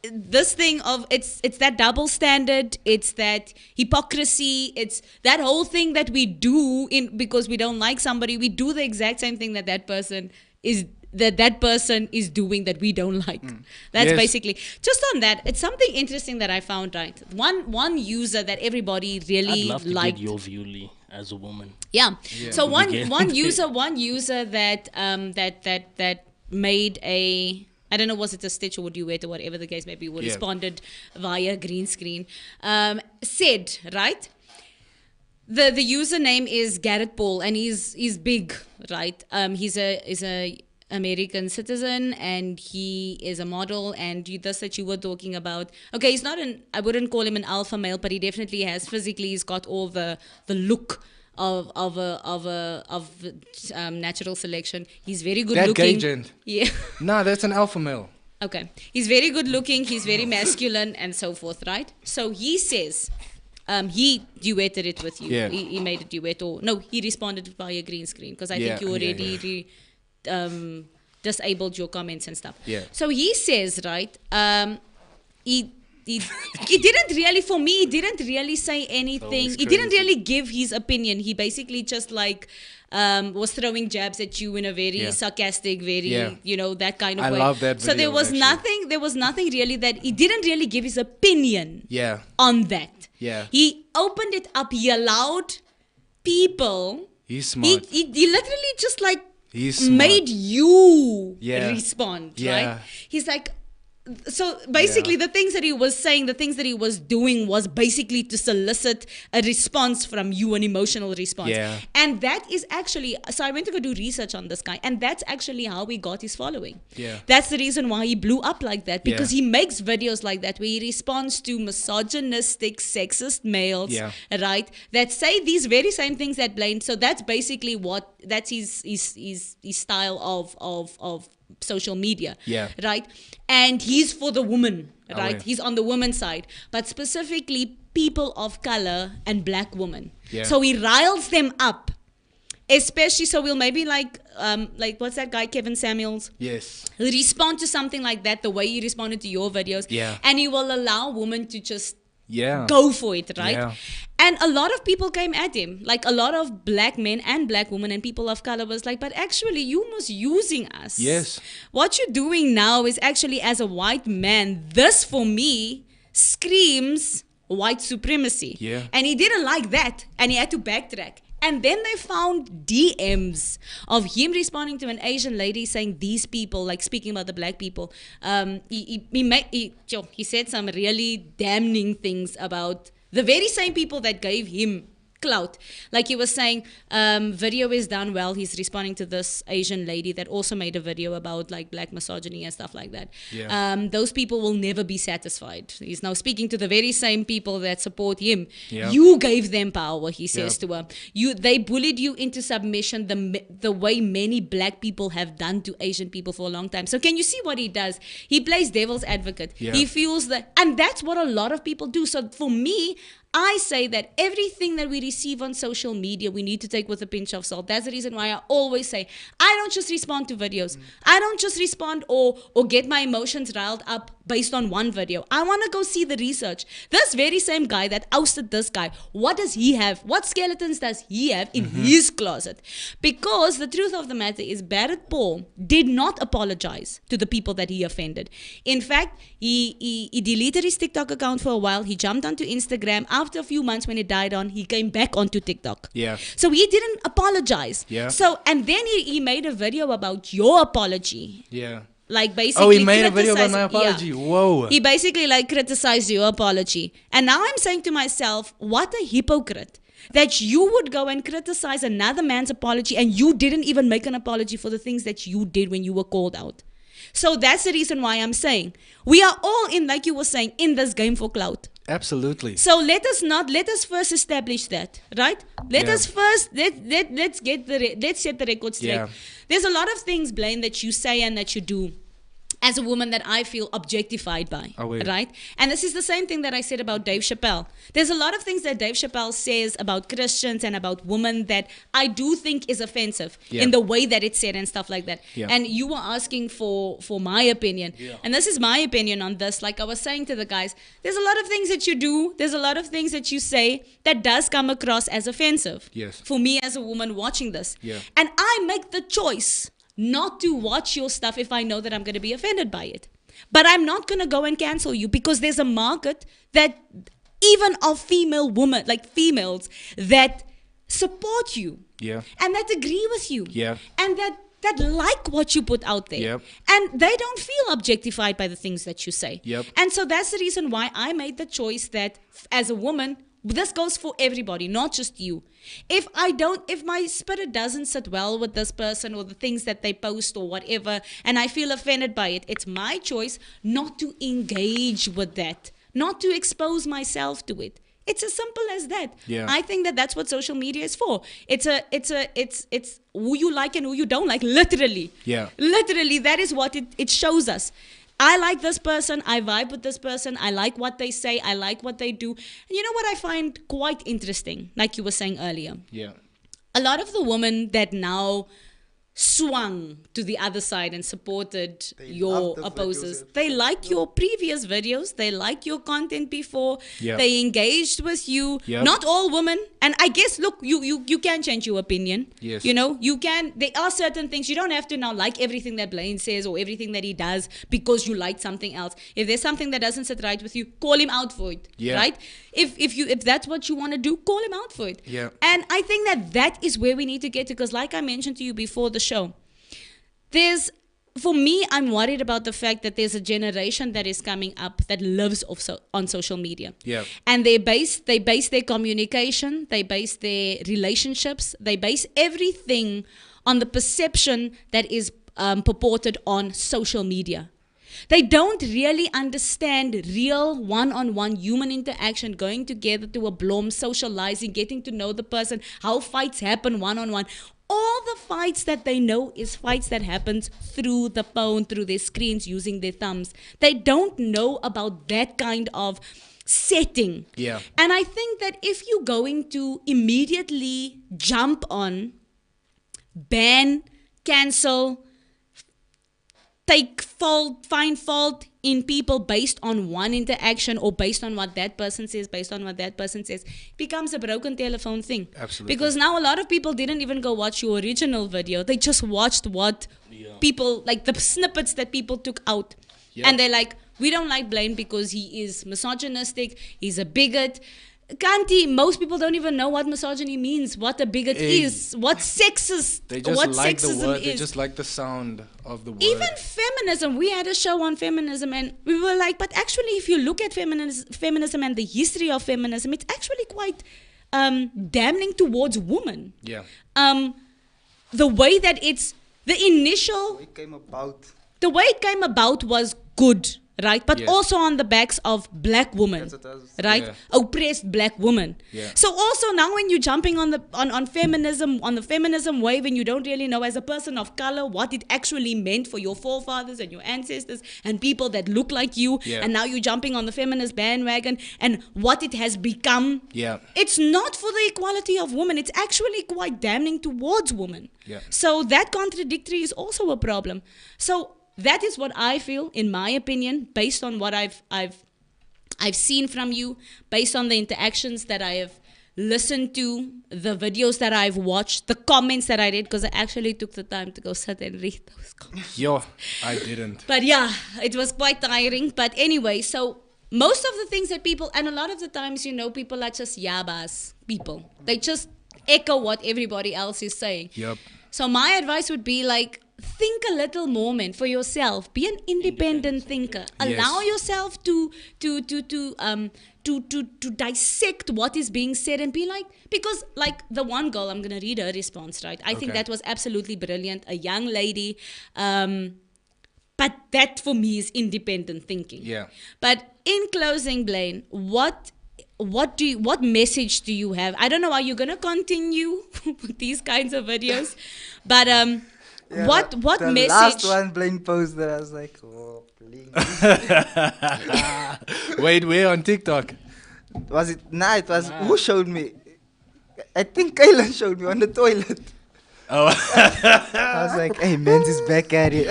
this thing of it's that double standard, it's that hypocrisy, it's that whole thing that we do because we don't like somebody, we do the exact same thing that person is doing that we don't like. That's Yes. basically just on that. It's something interesting that I found, right? One user that everybody I'd really love to liked. get your view, Lee, as a woman. Yeah. So Begin. one user that made a, I don't know, was it a stitch or duet or whatever the case may be, responded via green screen, said, right, The username is Garrett Paul, and he's big, right? He's a American citizen, and he is a model. And this that you were talking about, okay, he's not I wouldn't call him an alpha male, but he definitely has physically. He's got all the look of natural selection. He's very good That looking. gay gent. Yeah. Nah, that's an alpha male. Okay. He's very good looking. He's very masculine, and so forth, right? So he says. He duetted it with you. Yeah. He made a duet, or no, he responded via green screen because I think you already disabled your comments and stuff. Yeah. So he says, right, he didn't really, for me, he didn't really say anything. He didn't really give his opinion. He basically just was throwing jabs at you in a very sarcastic, very, that kind of way. I love that So there video, was nothing really that, he didn't really give his opinion on that. Yeah. He opened it up. He allowed people. He's smart. He literally just He's smart. made you respond, right? He's like, so basically the things that he was saying, the things that he was doing was basically to solicit a response from you, an emotional response. Yeah. And that is actually, so I went to go do research on this guy, and that's actually how he got his following. Yeah. That's the reason why he blew up like that, because he makes videos like that where he responds to misogynistic, sexist males, right, that say these very same things that Blaine. So that's basically that's his style of social media, right? And he's for the woman, right? He's on the woman's side, but specifically people of color and black women. So he riles them up, especially. So we'll maybe like what's that guy, Kevin Samuels? Yes. He'll respond to something like that, the way he responded to your videos, and he will allow women to just go for it, right? And a lot of people came at him, like a lot of black men and black women and people of color was like, but actually you must using us. Yes. What you're doing now is actually, as a white man, this for me screams white supremacy. And he didn't like that, and he had to backtrack. And then they found DMs of him responding to an Asian lady saying these people, like speaking about the black people. He said some really damning things about the very same people that gave him clout. Like he was saying, video is done well. He's responding to this Asian lady that also made a video about like black misogyny and stuff like that. Those people will never be satisfied. He's now speaking to the very same people that support him. You gave them power, he says to her. They bullied you into submission the way many black people have done to Asian people for a long time. So can you see what he does? He plays devil's advocate. He feels that, and that's what a lot of people do. So for me, I say that everything that we receive on social media, we need to take with a pinch of salt. That's the reason why I always say, I don't just respond to videos. I don't just respond or get my emotions riled up based on one video. I want to go see the research. This very same guy that ousted this guy, what does he have? What skeletons does he have in his closet? Because the truth of the matter is, Barrett Paul did not apologize to the people that he offended. In fact, he deleted his TikTok account for a while. He jumped onto Instagram. After a few months when it died on, he came back onto TikTok. So he didn't apologize. So, and then he made a video about your apology. Like basically, he made a video about my apology. Whoa. He basically like criticized your apology. And now I'm saying to myself, what a hypocrite that you would go and criticize another man's apology and you didn't even make an apology for the things that you did when you were called out. So that's the reason why I'm saying we are all in, like you were saying, in this game for clout. Absolutely. So let us first establish that, right? Let's set the record straight. There's a lot of things, Blaine, that you say and that you do as a woman that I feel objectified by, right? And this is the same thing that I said about Dave Chappelle. There's a lot of things that Dave Chappelle says about Christians and about women that I do think is offensive in the way that it's said and stuff like that. And you were asking for my opinion. And this is my opinion on this. Like I was saying to the guys, there's a lot of things that you do, there's a lot of things that you say that does come across as offensive for me as a woman watching this. And I make the choice not to watch your stuff if I know that I'm going to be offended by it. But I'm not going to go and cancel you because there's a market that even of females that support you and that agree with you and that like what you put out there and they don't feel objectified by the things that you say. And so that's the reason why I made the choice that as a woman this goes for everybody, not just you. If my spirit doesn't sit well with this person or the things that they post or whatever, and I feel offended by it, it's my choice not to engage with that, not to expose myself to it. It's as simple as that. Yeah. I think that that's what social media is for. It's who you like and who you don't like, literally. Yeah. Literally, that is what it shows us. I like this person, I vibe with this person, I like what they say, I like what they do. And you know what I find quite interesting, like you were saying earlier? Yeah. A lot of the women that now swung to the other side and supported your love the opposers. videos. They liked your previous videos. They liked your content before. Yeah. They engaged with you. Yep. Not all women. And I guess, look, you can change your opinion. Yes. You know, you can. There are certain things. You don't have to now like everything that Blaine says or everything that he does because you like something else. If there's something that doesn't sit right with you, call him out for it. Yeah. Right? If that's what you want to do, call him out for it. Yeah. And I think that is where we need to get to, because like I mentioned to you before the show, for me, I'm worried about the fact that there's a generation that is coming up that lives on social media. Yeah. And they base their communication, they base their relationships, they base everything on the perception that is purported on social media. They don't really understand real one-on-one human interaction, going together to a blom, socializing, getting to know the person, how fights happen one-on-one. All the fights that they know is fights that happens through the phone, through their screens, using their thumbs. They don't know about that kind of setting. Yeah. And I think that if you're going to immediately jump on, ban, cancel, find fault in people based on one interaction or based on what that person says, it becomes a broken telephone thing. Absolutely. Because now a lot of people didn't even go watch your original video. They just watched what people, like the snippets that people took out. Yeah. And they're like, we don't like Blaine because he is misogynistic, he's a bigot. Kanti, most people don't even know what misogyny means, what a bigot is, what sexist, They just what like the sexism word. is. They just like the sound of the word. Even feminism, we had a show on feminism and we were like, but actually if you look at feminism and the history of feminism, it's actually quite damning towards women. Yeah. The way that the initial, The way it came about. was good, right? But Yes. also on the backs of black women, That's what I was- right? Yeah. Oppressed black women. Yeah. So also now when you're jumping on on feminism, on the feminism wave, and you don't really know as a person of color what it actually meant for your forefathers and your ancestors and people that look like you, Yeah. and now you're jumping on the feminist bandwagon and what it has become. Yeah. It's not for the equality of women. It's actually quite damning towards women. Yeah. So that contradictory is also a problem. So that is what I feel, in my opinion, based on what I've seen from you, based on the interactions that I have listened to, the videos that I've watched, the comments that I read, because I actually took the time to go sit and read those comments. Yo, I didn't. But yeah, it was quite tiring. But anyway, so most of the things that people, and a lot of the times, people are just yabas people. They just echo what everybody else is saying. Yep. So my advice would be like, think a little moment for yourself. Be an independent thinker. Yes. Allow yourself to dissect what is being said and be like, because like the one girl, I'm gonna read her response, right? I think Okay. that was absolutely brilliant. A young lady, but that for me is independent thinking. Yeah. But in closing, Blaine, what message do you have? I don't know, are you gonna continue with these kinds of videos? But what the message? last one Blaine posted, I was like, oh, Blaine. Wait, where on TikTok? Was it? Nah, it was. Who showed me? I think Kayla showed me on the toilet. Oh. I was like, hey, Men's is back at it.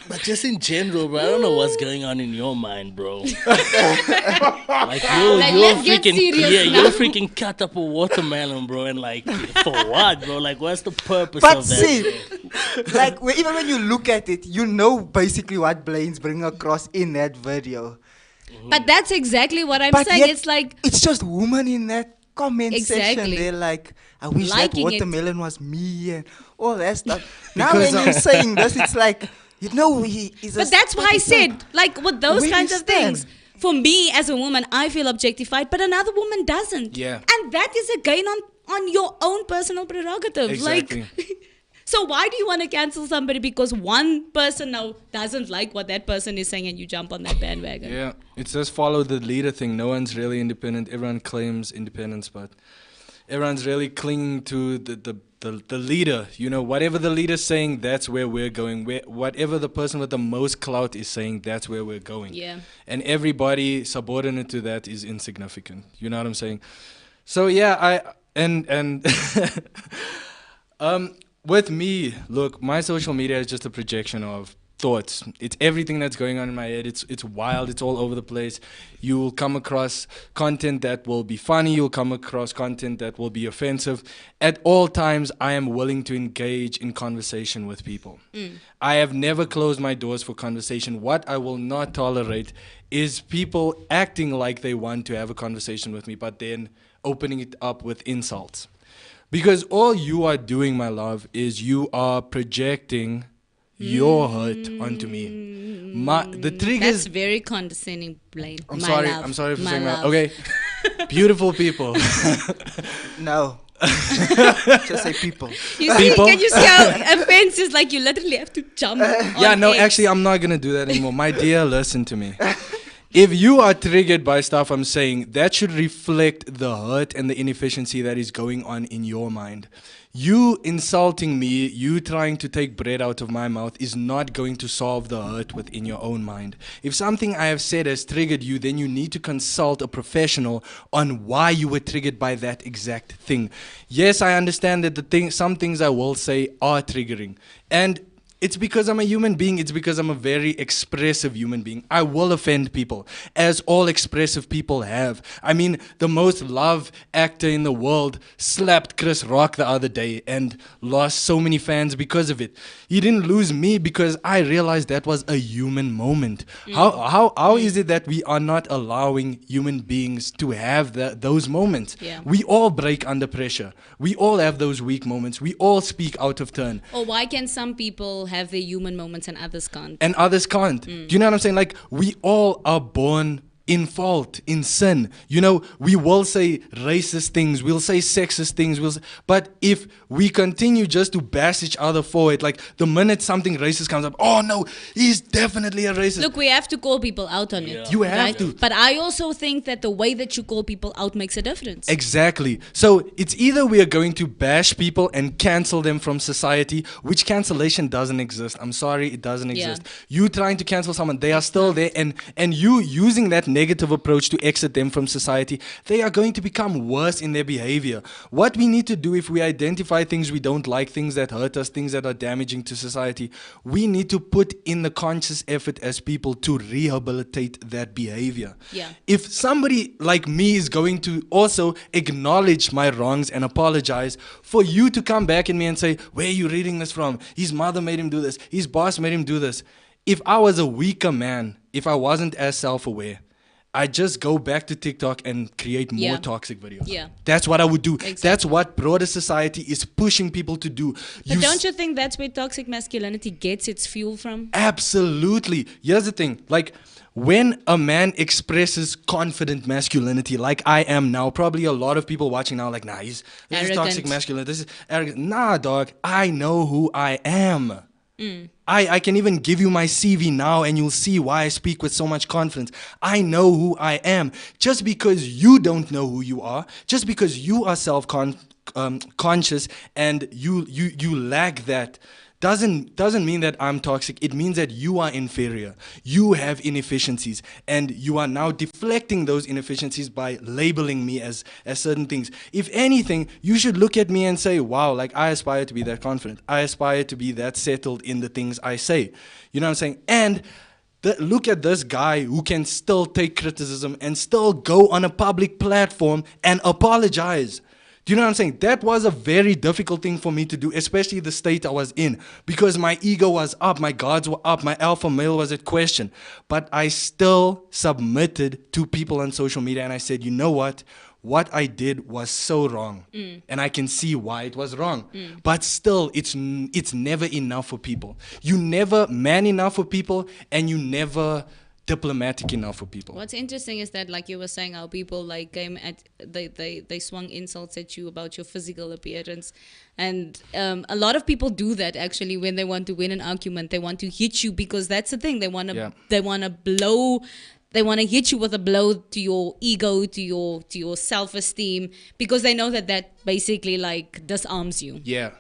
But just in general, bro, I don't know what's going on in your mind, bro. Like you're let's get freaking serious now. you're freaking cut up a watermelon, bro, and like for what, bro? Like what's the purpose But of that? see, like even when you look at it, you know basically what Blaine's bringing across in that video. But that's exactly what I'm But saying. yet, It's like, it's just women in that comment section. Exactly. They're like, I wish Liking that it. watermelon was me and all that stuff. Now Because when you're saying this, it's like, he is. but that's why I said, like with those We kinds of understand. things, For me as a woman, I feel objectified, but another woman doesn't. Yeah. And that is again on your own personal prerogative. Exactly. Like, so why do you want to cancel somebody because one person now doesn't like what that person is saying and you jump on that bandwagon? Yeah, it's just follow the leader thing. No one's really independent. Everyone claims independence, but everyone's really clinging to the leader. You know, whatever the leader's saying, that's where we're going. Whatever the person with the most clout is saying, that's where we're going. Yeah. And everybody subordinate to that is insignificant. You know what I'm saying? So yeah, with me, look, my social media is just a projection of thoughts. It's everything that's going on in my head. It's wild. It's all over the place. You will come across content that will be funny. You'll come across content that will be offensive. At all times, I am willing to engage in conversation with people. I have never closed my doors for conversation. What I will not tolerate is people acting like they want to have a conversation with me, but then opening it up with insults. Because all you are doing, my love, is you are projecting your hurt onto me. The triggers. That's very condescending, Blaine. I'm My sorry. love. I'm sorry for My saying that. love. Okay. Beautiful people. No. Just say people. You see, People. can you see how offense is like you literally have to jump Yeah, on no, X. actually, I'm not going to do that anymore. My dear, listen to me. If you are triggered by stuff I'm saying, that should reflect the hurt and the inefficiency that is going on in your mind. You insulting me, you trying to take bread out of my mouth is not going to solve the hurt within your own mind. If something I have said has triggered you, then you need to consult a professional on why you were triggered by that exact thing. Yes, I understand that some things I will say are triggering. And it's because I'm a human being. It's because I'm a very expressive human being. I will offend people, as all expressive people have. I mean, the most loved actor in the world slapped Chris Rock the other day and lost so many fans because of it. He didn't lose me because I realized that was a human moment. How is it that we are not allowing human beings to have those moments? Yeah. We all break under pressure. We all have those weak moments. We all speak out of turn. Or why can some people have their human moments and others can't? And others can't. Do you know what I'm saying? Like, we all are born in fault, in sin. You know, we will say racist things, we'll say sexist things, but if we continue just to bash each other for it, like the minute something racist comes up, oh no, he's definitely a racist. Look, we have to call people out on it. Yeah. You have right? to. But I also think that the way that you call people out makes a difference. Exactly. So it's either we are going to bash people and cancel them from society, which cancellation doesn't exist. I'm sorry, it doesn't exist. You trying to cancel someone, they are still there, and you using that negative approach to exit them from society, they are going to become worse in their behavior. What we need to do, if we identify things we don't like, things that hurt us, things that are damaging to society, we need to put in the conscious effort as people to rehabilitate that behavior. Yeah. If somebody like me is going to also acknowledge my wrongs and apologize, for you to come back at me and say, where are you reading this from? His mother made him do this. His boss made him do this. If I was a weaker man, if I wasn't as self-aware, I just go back to TikTok and create more toxic videos. Yeah. That's what I would do. Exactly. That's what broader society is pushing people to do. But don't you think that's where toxic masculinity gets its fuel from? Absolutely. Here's the thing. Like, when a man expresses confident masculinity, like I am now, probably a lot of people watching now, like, nah, this is toxic masculinity. This is arrogant. Nah, dog. I know who I am. I can even give you my CV now and you'll see why I speak with so much confidence. I know who I am. Just because you don't know who you are, just because you are self-conscious and you lack that, doesn't mean that I'm toxic. It means that you are inferior. You have inefficiencies, and you are now deflecting those inefficiencies by labeling me as certain things. If anything, you should look at me and say, wow, like I aspire to be that confident. I aspire to be that settled in the things I say. You know what I'm saying? And look at this guy who can still take criticism and still go on a public platform and apologize. Do you know what I'm saying? That was a very difficult thing for me to do, especially the state I was in, because my ego was up, my guards were up, my alpha male was at question. But I still submitted to people on social media and I said, you know what? What I did was so wrong. And I can see why it was wrong. But still, it's never enough for people. You never man enough for people, and you never diplomatic enough for people. What's interesting is that, like you were saying, how people like came at they swung insults at you about your physical appearance, and a lot of people do that actually when they want to win an argument. They want to hit you because that's the thing. They want to blow. They want to hit you with a blow to your ego, to your self-esteem, because they know that basically like disarms you. Yeah.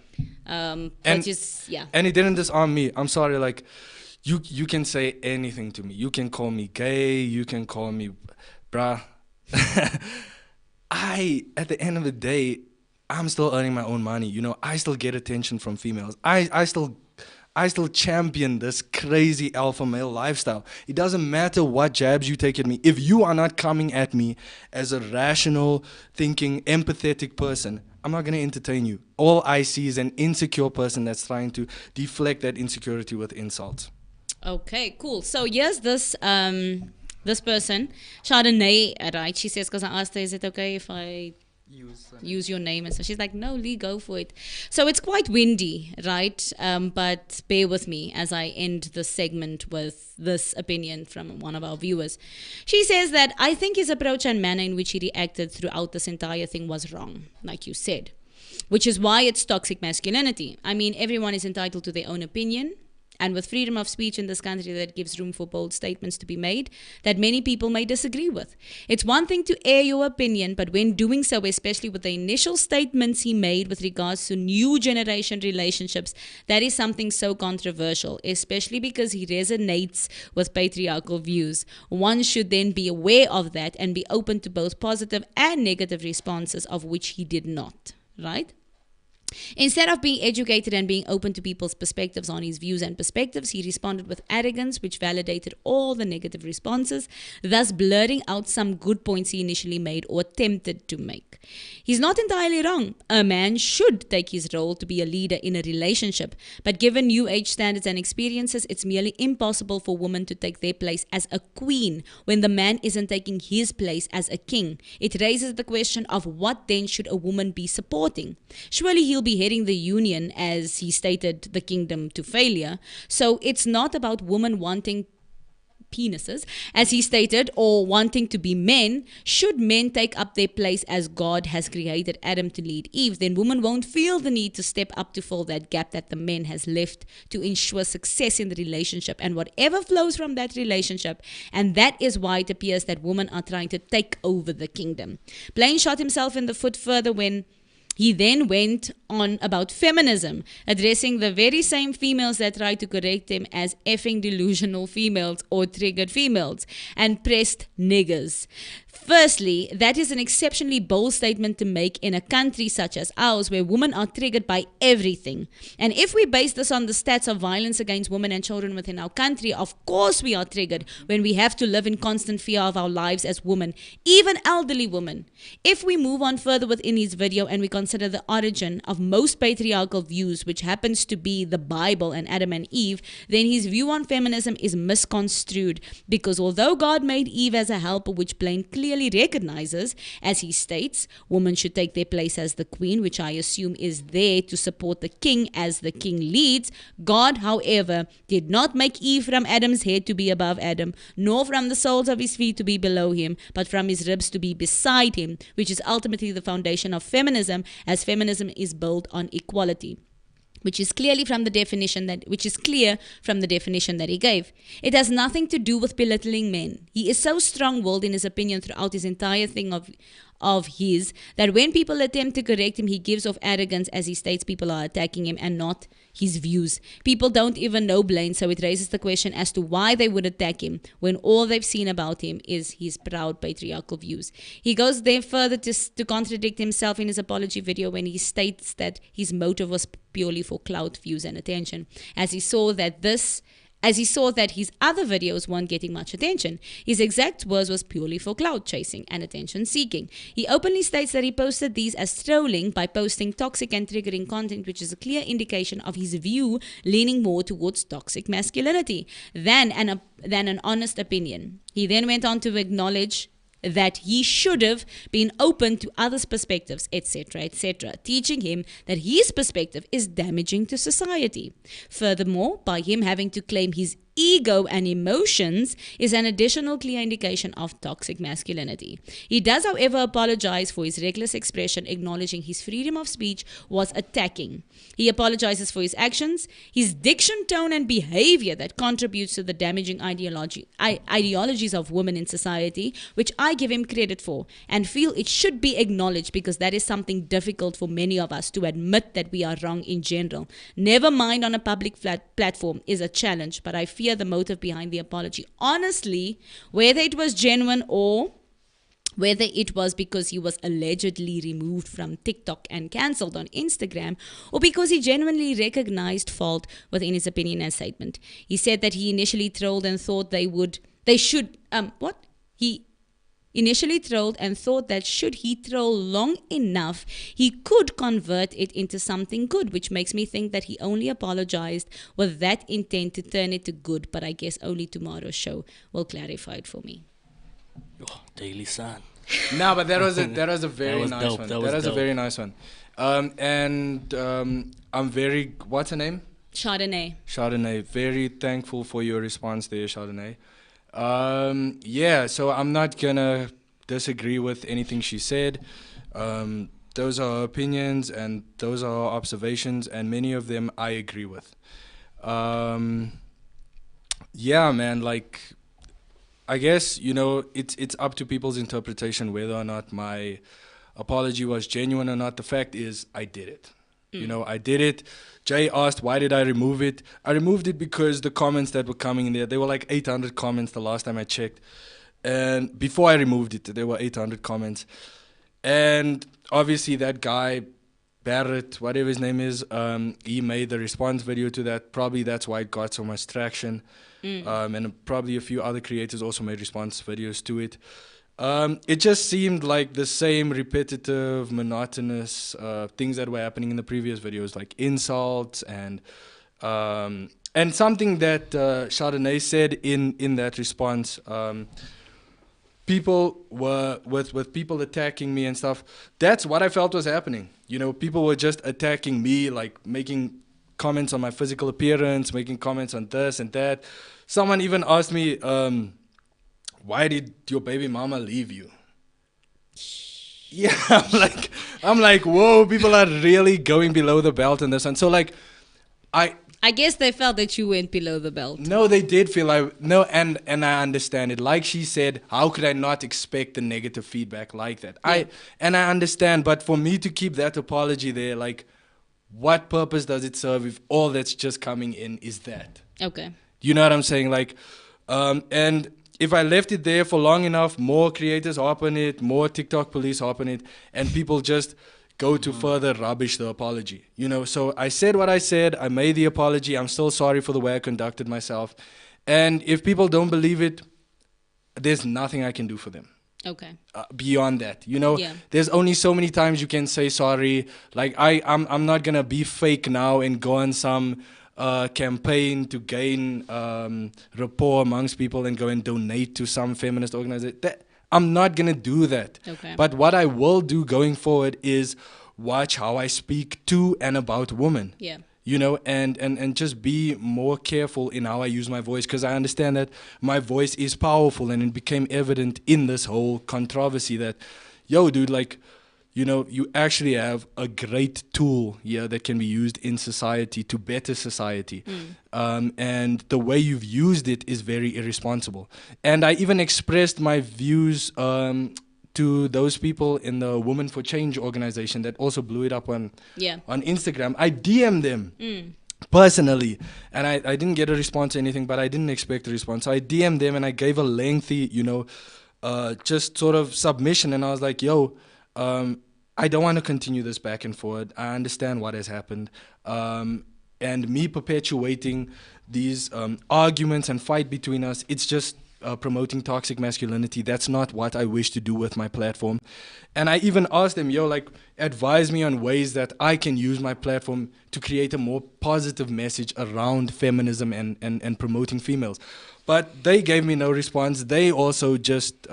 And And it didn't disarm me. I'm sorry, like you can say anything to me. You can call me gay, you can call me bruh. At the end of the day, I'm still earning my own money. You know, I still get attention from females. I still champion this crazy alpha male lifestyle. It doesn't matter what jabs you take at me. If you are not coming at me as a rational, thinking, empathetic person, I'm not going to entertain you. All I see is an insecure person that's trying to deflect that insecurity with insults. Okay, cool. So here's this this person, Chardonnay, right? She says, because I asked her, is it okay if I use your name? And so she's like, no, Lee, go for it. So it's quite windy, right? But bear with me as I end the segment with this opinion from one of our viewers. She says that I think his approach and manner in which he reacted throughout this entire thing was wrong, like you said, which is why it's toxic masculinity. I mean, everyone is entitled to their own opinion. And with freedom of speech in this country, that gives room for bold statements to be made that many people may disagree with. It's one thing to air your opinion, but when doing so, especially with the initial statements he made with regards to new generation relationships, that is something so controversial, especially because he resonates with patriarchal views. One should then be aware of that and be open to both positive and negative responses, of which he did not, right? Instead of being educated and being open to people's perspectives on his views and perspectives, he responded with arrogance, which validated all the negative responses, thus blurring out some good points he initially made or attempted to make. He's not entirely wrong. A man should take his role to be a leader in a relationship, but given new age standards and experiences, it's merely impossible for women to take their place as a queen when the man isn't taking his place as a king. It raises the question of what then should a woman be supporting? Surely he'll be heading the union, as he stated, the kingdom to failure. So it's not about women wanting penises, as he stated, or wanting to be men. Should men take up their place as God has created Adam to lead Eve, then women won't feel the need to step up to fill that gap that the men has left to ensure success in the relationship and whatever flows from that relationship. And that is why it appears that women are trying to take over the kingdom. Blaine shot himself in the foot further when he then went on about feminism, addressing the very same females that tried to correct him as effing delusional females or triggered females and pressed niggers. Firstly, that is an exceptionally bold statement to make in a country such as ours, where women are triggered by everything. And if we base this on the stats of violence against women and children within our country, of course we are triggered when we have to live in constant fear of our lives as women, even elderly women. If we move on further within his video and we consider the origin of most patriarchal views, which happens to be the Bible and Adam and Eve, then his view on feminism is misconstrued, because although God made Eve as a helper, which Blaine clearly recognizes, as he states, women should take their place as the queen, which I assume is there to support the king as the king leads. God, however, did not make Eve from Adam's head to be above Adam, nor from the soles of his feet to be below him, but from his ribs to be beside him, which is ultimately the foundation of feminism, as feminism is built on equality, which is clear from the definition that he gave. It has nothing to do with belittling men. He is so strong-willed in his opinion throughout his entire thing of his that when people attempt to correct him, he gives off arrogance, as he states people are attacking him and not his views. People don't even know Blaine, so it raises the question as to why they would attack him when all they've seen about him is his proud patriarchal views. He goes there further to contradict himself in his apology video when he states that his motive was purely for clout, views and attention, as he saw that his other videos weren't getting much attention. His exact words was purely for clout chasing and attention seeking. He openly states that he posted these as trolling by posting toxic and triggering content, which is a clear indication of his view leaning more towards toxic masculinity than an honest opinion. He then went on to acknowledge that he should have been open to others' perspectives, etc., teaching him that his perspective is damaging to society. Furthermore, by him having to claim his ego and emotions is an additional clear indication of toxic masculinity. He does, however, apologize for his reckless expression, acknowledging his freedom of speech was attacking. He apologizes for his actions, his diction, tone, and behavior that contributes to the damaging ideologies of women in society, which I give him credit for and feel it should be acknowledged because that is something difficult for many of us to admit that we are wrong in general. Never mind on a public platform is a challenge, but I fear the motive behind the apology. Honestly, whether it was genuine or whether it was because he was allegedly removed from TikTok and cancelled on Instagram, or because he genuinely recognized fault within his opinion and statement. He said that he initially trolled and thought He initially trolled and thought that should he troll long enough, he could convert it into something good, which makes me think that he only apologized with that intent to turn it to good, but I guess only tomorrow's show will clarify it for me. Oh, Daily Sun. No, but that was a very was nice dope. one. That That was was a dope. very nice one. I'm very, what's her name? Chardonnay. Very thankful for your response there, Chardonnay. Yeah, so I'm not gonna disagree with anything she said. Those are her opinions and those are her observations, and many of them I agree with. Yeah, man, like, I guess, it's up to people's interpretation whether or not my apology was genuine or not. The fact is, I did it. I did it. Jay asked, why did I remove it? I removed it because the comments that were coming in there were like 800 comments the last time I checked. And before I removed it, there were 800 comments. And obviously that guy, Barrett, whatever his name is, he made the response video to that. Probably that's why it got so much traction. And probably a few other creators also made response videos to it. It just seemed like the same repetitive, monotonous things that were happening in the previous videos, like insults and something that Chardonnay said in that response. People were with people attacking me and stuff. That's what I felt was happening. People were just attacking me, like making comments on my physical appearance, making comments on this and that. Someone even asked me, why did your baby mama leave you? Yeah, I'm like, whoa, people are really going below the belt in this one. So like, I guess they felt that you went below the belt. No, they did feel and I understand it. Like she said, how could I not expect the negative feedback like that? Yeah. I understand, but for me to keep that apology there, like, what purpose does it serve if all that's just coming in is that? Okay. You know what I'm saying? Like, and if I left it there for long enough, more creators hop on it, more TikTok police hop on it, and people just go to further rubbish the apology. So I said what I said. I made the apology. I'm still sorry for the way I conducted myself. And if people don't believe it, there's nothing I can do for them. Okay. Beyond that, Yeah. There's only so many times you can say sorry. Like I'm not gonna be fake now and go on some campaign to gain rapport amongst people and go and donate to some feminist organization. I'm not gonna do that. Okay. But what I will do going forward is watch how I speak to and about women. Yeah. And just be more careful in how I use my voice, because I understand that my voice is powerful, and it became evident in this whole controversy that, yo, dude, like, you actually have a great tool here that can be used in society to better society. And the way you've used it is very irresponsible. And I even expressed my views to those people in the Women for Change organization that also blew it up on Instagram. I DM'd them personally, and I didn't get a response or anything, but I didn't expect a response. So I DM'd them and I gave a lengthy, just sort of submission, and I was like, yo, I don't want to continue this back and forth. I understand what has happened. And me perpetuating these arguments and fight between us, it's just promoting toxic masculinity. That's not what I wish to do with my platform. And I even asked them, yo, like, advise me on ways that I can use my platform to create a more positive message around feminism and promoting females. But they gave me no response. They also just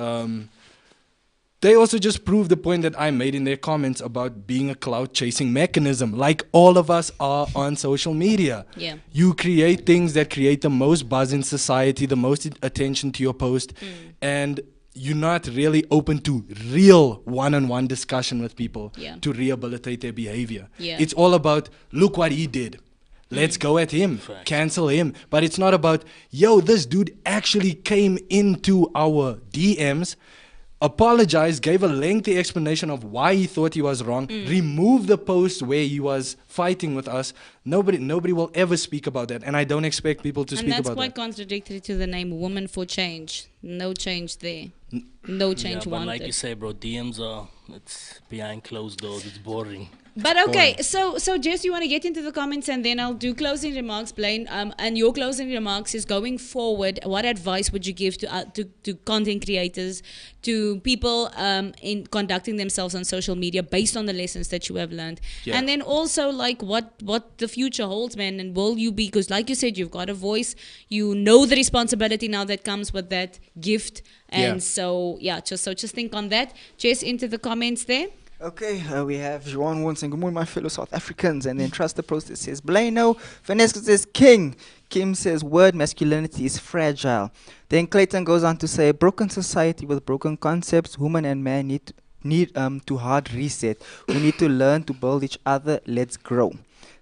they also just prove the point that I made in their comments about being a clout chasing mechanism, like all of us are on social media. Yeah. You create things that create the most buzz in society, the most attention to your post, and you're not really open to real one-on-one discussion with people Yeah. to rehabilitate their behavior. Yeah. It's all about, look what he did. Let's go at him, Fact. cancel him. But it's not about, yo, this dude actually came into our DMs, apologized, gave a lengthy explanation of why he thought he was wrong, removed the post where he was fighting with us. Nobody will ever speak about that. And I don't expect people to And speak that's about quite that. contradictory to the name Woman for Change. No change there. No change Yeah, but wanted. like you say, bro, DMs are, it's behind closed doors. It's boring. But okay, so Jess, you want to get into the comments and then I'll do closing remarks, Blaine. And your closing remarks is going forward. What advice would you give to content creators, to people in conducting themselves on social media based on the lessons that you have learned? Yeah. And then also like what the future holds, man. And will you be, because like you said, you've got a voice. You know the responsibility now that comes with that gift. And Yeah. so just think on that. Jess, into the comments there. Okay, we have Joan Woon saying, good morning, my fellow South Africans. And then Trust the Process says, Blaine, Vanessa says, King. Kim says, word masculinity is fragile. Then Clayton goes on to say, broken society with broken concepts, woman and man need to hard reset. We need to learn to build each other. Let's grow.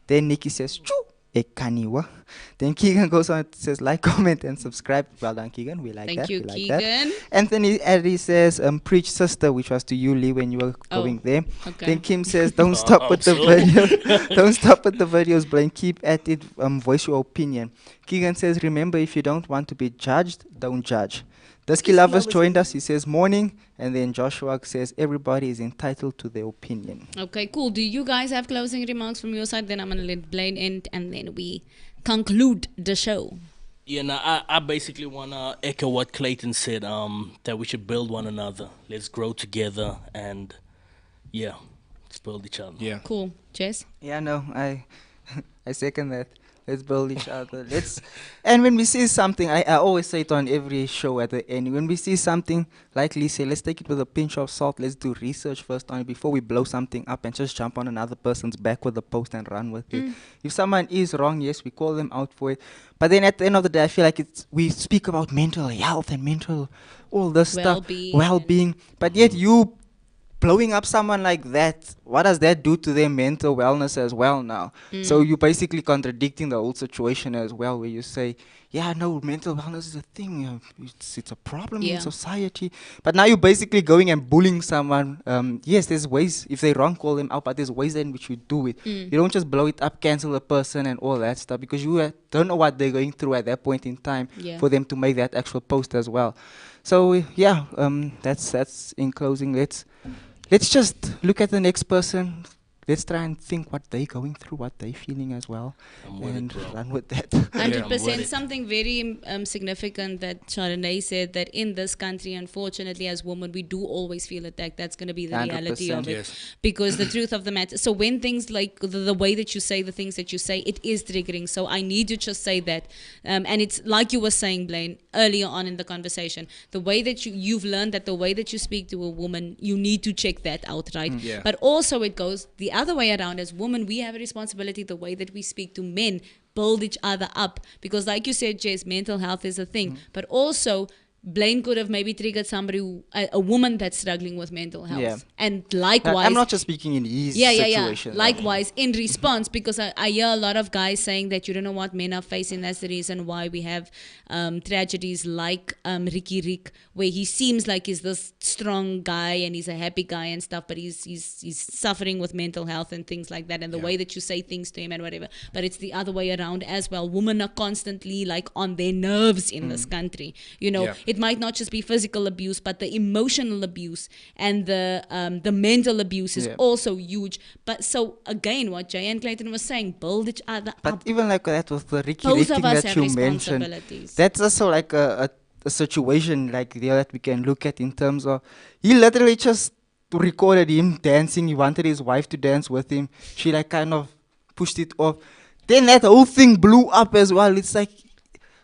Then Nikki says, choo. Ekaniwa. Then Keegan goes on, says like, comment, and subscribe. Well done, Keegan. We like Thank that. you, we like Keegan. that. Anthony Addy says, preach sister, which was to you, Lee, when you were going there. Okay. Then Kim says, don't stop with the video. Don't stop with the videos, Blaine. Keep at it. Voice your opinion. Keegan says, remember, if you don't want to be judged, don't judge. Dusky Lovers joined us. He says, morning. And then Joshua says, everybody is entitled to their opinion. Okay, cool. Do you guys have closing remarks from your side? Then I'm going to let Blaine end and then we conclude the show. Yeah, now I basically want to echo what Clayton said, that we should build one another. Let's grow together and, yeah, let's build each other. Yeah. Cool. Jess? Yeah, no, I second that. Let's build each other. And when we see something, I always say it on every show at the end. When we see something, like Lee said, let's take it with a pinch of salt. Let's do research first on it before we blow something up and just jump on another person's back with a post and run with it. If someone is wrong, yes, we call them out for it. But then at the end of the day, I feel like we speak about mental health and all this Well-being. stuff, well-being. But yet you blowing up someone like that, what does that do to their mental wellness as well now? So you're basically contradicting the whole situation as well, where you say, yeah, no, mental wellness is a thing. It's a problem Yeah. in society. But now you're basically going and bullying someone. Yes, there's ways, if they're wrong, call them out, but there's ways in which you do it. You don't just blow it up, cancel the person and all that stuff, because you don't know what they're going through at that point in time Yeah. for them to make that actual post as well. So, yeah, that's in closing. Let's just look at the next person. Let's try and think what they're going through, what they're feeling as well, I'm with it, and bro. run with that. 100%. it. Something very significant that Chardonnay said, that in this country, unfortunately, as women, we do always feel attacked. That's going to be the reality of 100%. it. Yes. Because the truth of the matter. So when things like the way that you say the things that you say, it is triggering. So I need to just say that. And it's like you were saying, Blaine, earlier on in the conversation, the way that you've learned that the way that you speak to a woman, you need to check that out, right? Yeah. But also it goes the other way around. As women, we have a responsibility, the way that we speak to men, build each other up. Because like you said, Jess, mental health is a thing. But also, Blaine could have maybe triggered somebody, a woman that's struggling with mental health. Yeah. And likewise... I'm not just speaking in his situation. Likewise, in response, because I hear a lot of guys saying that you don't know what men are facing. That's the reason why we have tragedies like Ricky Rick, where he seems like he's this strong guy and he's a happy guy and stuff, but he's suffering with mental health and things like that, and the way that you say things to him and whatever. But it's the other way around as well. Women are constantly like on their nerves in this country. You know, Yeah. it might not just be physical abuse, but the emotional abuse and the mental abuse is Yeah. also huge. But so again, what Jay and Clayton was saying, build each other But up. even like that with the Ricky Both Rick of thing us that have you mentioned, responsibilities. that's also like a situation like there that we can look at in terms of, he literally just recorded him dancing. He wanted his wife to dance with him. She like kind of pushed it off. Then that whole thing blew up as well. It's like,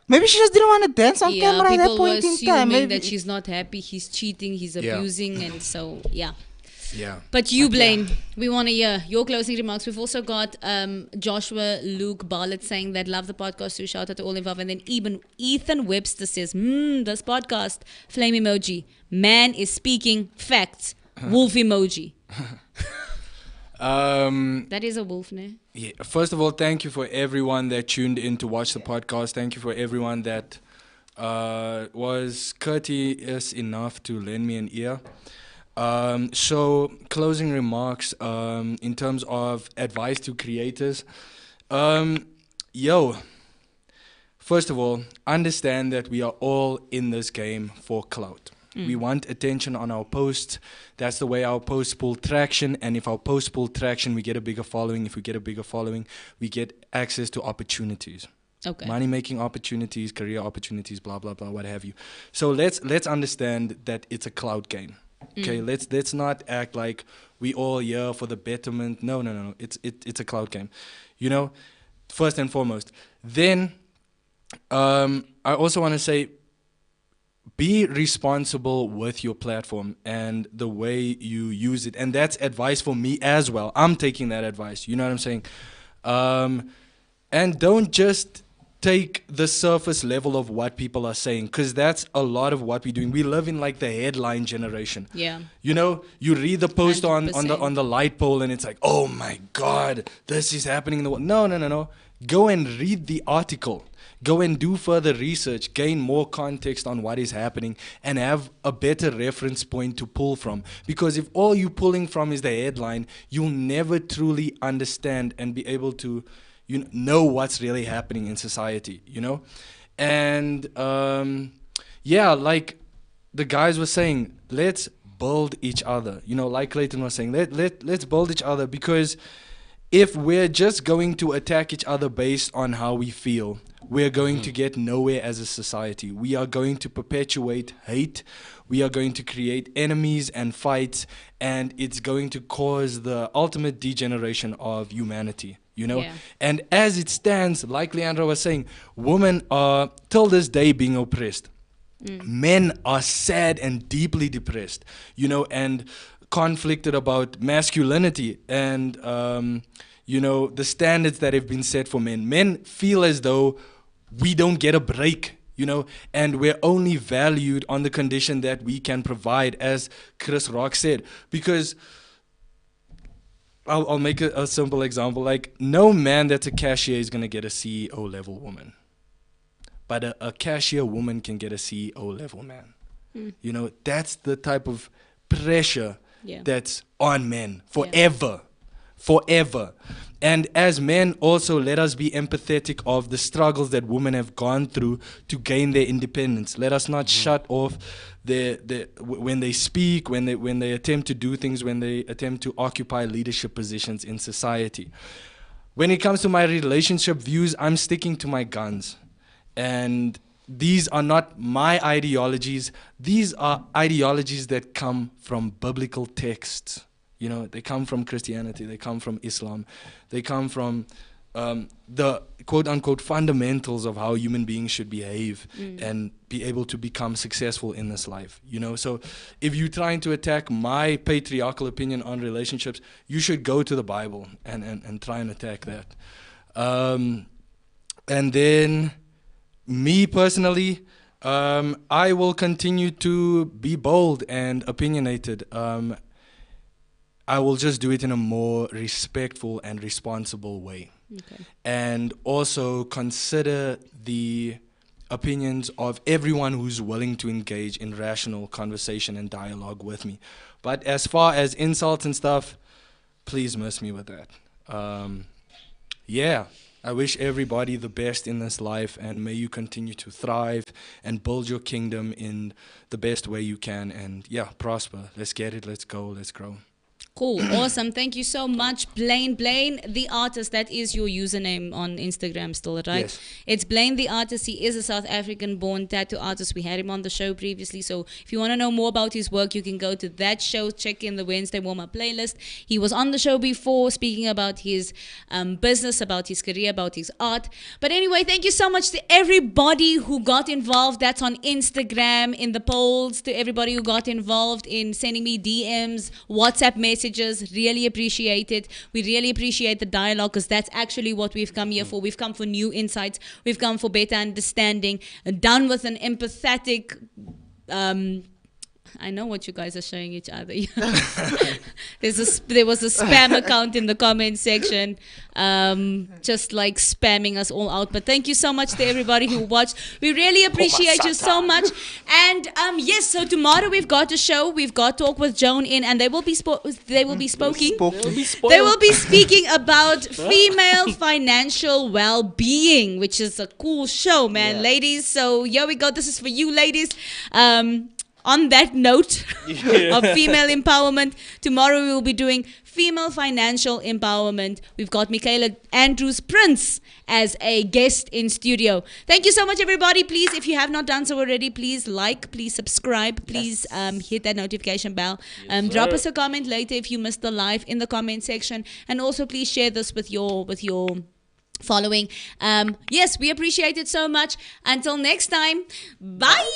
Maybe she just didn't want to dance on Yeah, camera at that people were point in time. assuming Maybe that she's not happy, he's cheating, he's Yeah. abusing, and so, yeah. Yeah. But you, Blaine, we want to hear your closing remarks. We've also got Joshua Luke Bartlett saying that love the podcast too. Shout out to all involved. And then even Ethan Webster says, this podcast, flame emoji. Man is speaking facts. Wolf emoji. That is a wolf, ne? Yeah. First of all, thank you for everyone that tuned in to watch the podcast. Thank you for everyone that was courteous enough to lend me an ear. So, closing remarks in terms of advice to creators. First of all, understand that we are all in this game for clout. We want attention on our posts. That's the way our posts pull traction. And if our posts pull traction, we get a bigger following. If we get a bigger following, we get access to opportunities. Okay. Money-making opportunities, career opportunities, blah, blah, blah, what have you. So let's understand that it's a clout game. Okay, let's not act like we all here for the betterment. No. It's a clout game. You know, first and foremost. Then I also want to say, be responsible with your platform and the way you use it. And that's advice for me as well. I'm taking that advice. You know what I'm saying? And don't just take the surface level of what people are saying, because that's a lot of what we're doing. We live in like the headline generation. Yeah. You know, you read the post on 100%. the light pole and it's like, oh my God, this is happening in the world. No. Go and read the article. Go and do further research, gain more context on what is happening, and have a better reference point to pull from. Because if all you're pulling from is the headline, you'll never truly understand and be able to know what's really happening in society, you know? And like the guys were saying, let's build each other. You know, like Clayton was saying, let's build each other, because if we're just going to attack each other based on how we feel, we're going to get nowhere as a society. We are going to perpetuate hate. We are going to create enemies and fights, and it's going to cause the ultimate degeneration of humanity, you know? Yeah. And as it stands, like Leandra was saying, women are till this day being oppressed. Men are sad and deeply depressed, you know, and conflicted about masculinity and, you know, the standards that have been set for men. Men feel as though we don't get a break, you know, and we're only valued on the condition that we can provide, as Chris Rock said. Because I'll make a simple example. Like, no man that's a cashier is going to get a CEO level woman. But a cashier woman can get a CEO level man. You know, that's the type of pressure that's on men forever. Forever. And as men also, let us be empathetic of the struggles that women have gone through to gain their independence. Let us not shut off when they speak, when they attempt to do things, when they attempt to occupy leadership positions in society. When it comes to my relationship views, I'm sticking to my guns. And these are not my ideologies. These are ideologies that come from biblical texts. You know, they come from Christianity, they come from Islam, they come from the quote-unquote fundamentals of how human beings should behave and be able to become successful in this life, you know. So if you're trying to attack my patriarchal opinion on relationships, you should go to the Bible and try and attack that. And then me personally, I will continue to be bold and opinionated. I will just do it in a more respectful and responsible way. Okay. And also consider the opinions of everyone who's willing to engage in rational conversation and dialogue with me. But as far as insults and stuff, please miss me with that. I wish everybody the best in this life, and may you continue to thrive and build your kingdom in the best way you can, and prosper. Let's get it, let's go, let's grow. Cool. Awesome. Thank you so much, Blaine. Blaine, the artist, that is your username on Instagram still, right? Yes. It's Blaine, the artist. He is a South African-born tattoo artist. We had him on the show previously. So if you want to know more about his work, you can go to that show, check in the Whensday warm-up playlist. He was on the show before speaking about his business, about his career, about his art. But anyway, thank you so much to everybody who got involved. That's on Instagram, in the polls, to everybody who got involved in sending me DMs, WhatsApp messages. Really appreciate it. We really appreciate the dialogue, because that's actually what we've come here for. We've come for new insights. We've come for better understanding, done with an empathetic I know what you guys are showing each other. There was a spam account in the comment section, just like spamming us all out. But thank you so much to everybody who watched. We really appreciate you so much. And yes, so tomorrow we've got a show. We've got Talk with Joan in, and they will be speaking. They will be speaking about female financial well-being, which is a cool show, man, ladies. So here we go. This is for you, ladies. On that note of female empowerment, tomorrow we will be doing female financial empowerment. We've got Michaela Andrews Prince as a guest in studio. Thank you so much, everybody. Please, if you have not done so already, please like, please subscribe, please hit that notification bell. Drop us a comment later if you missed the live in the comment section, and also please share this with your following. Yes, we appreciate it so much. Until next time, bye.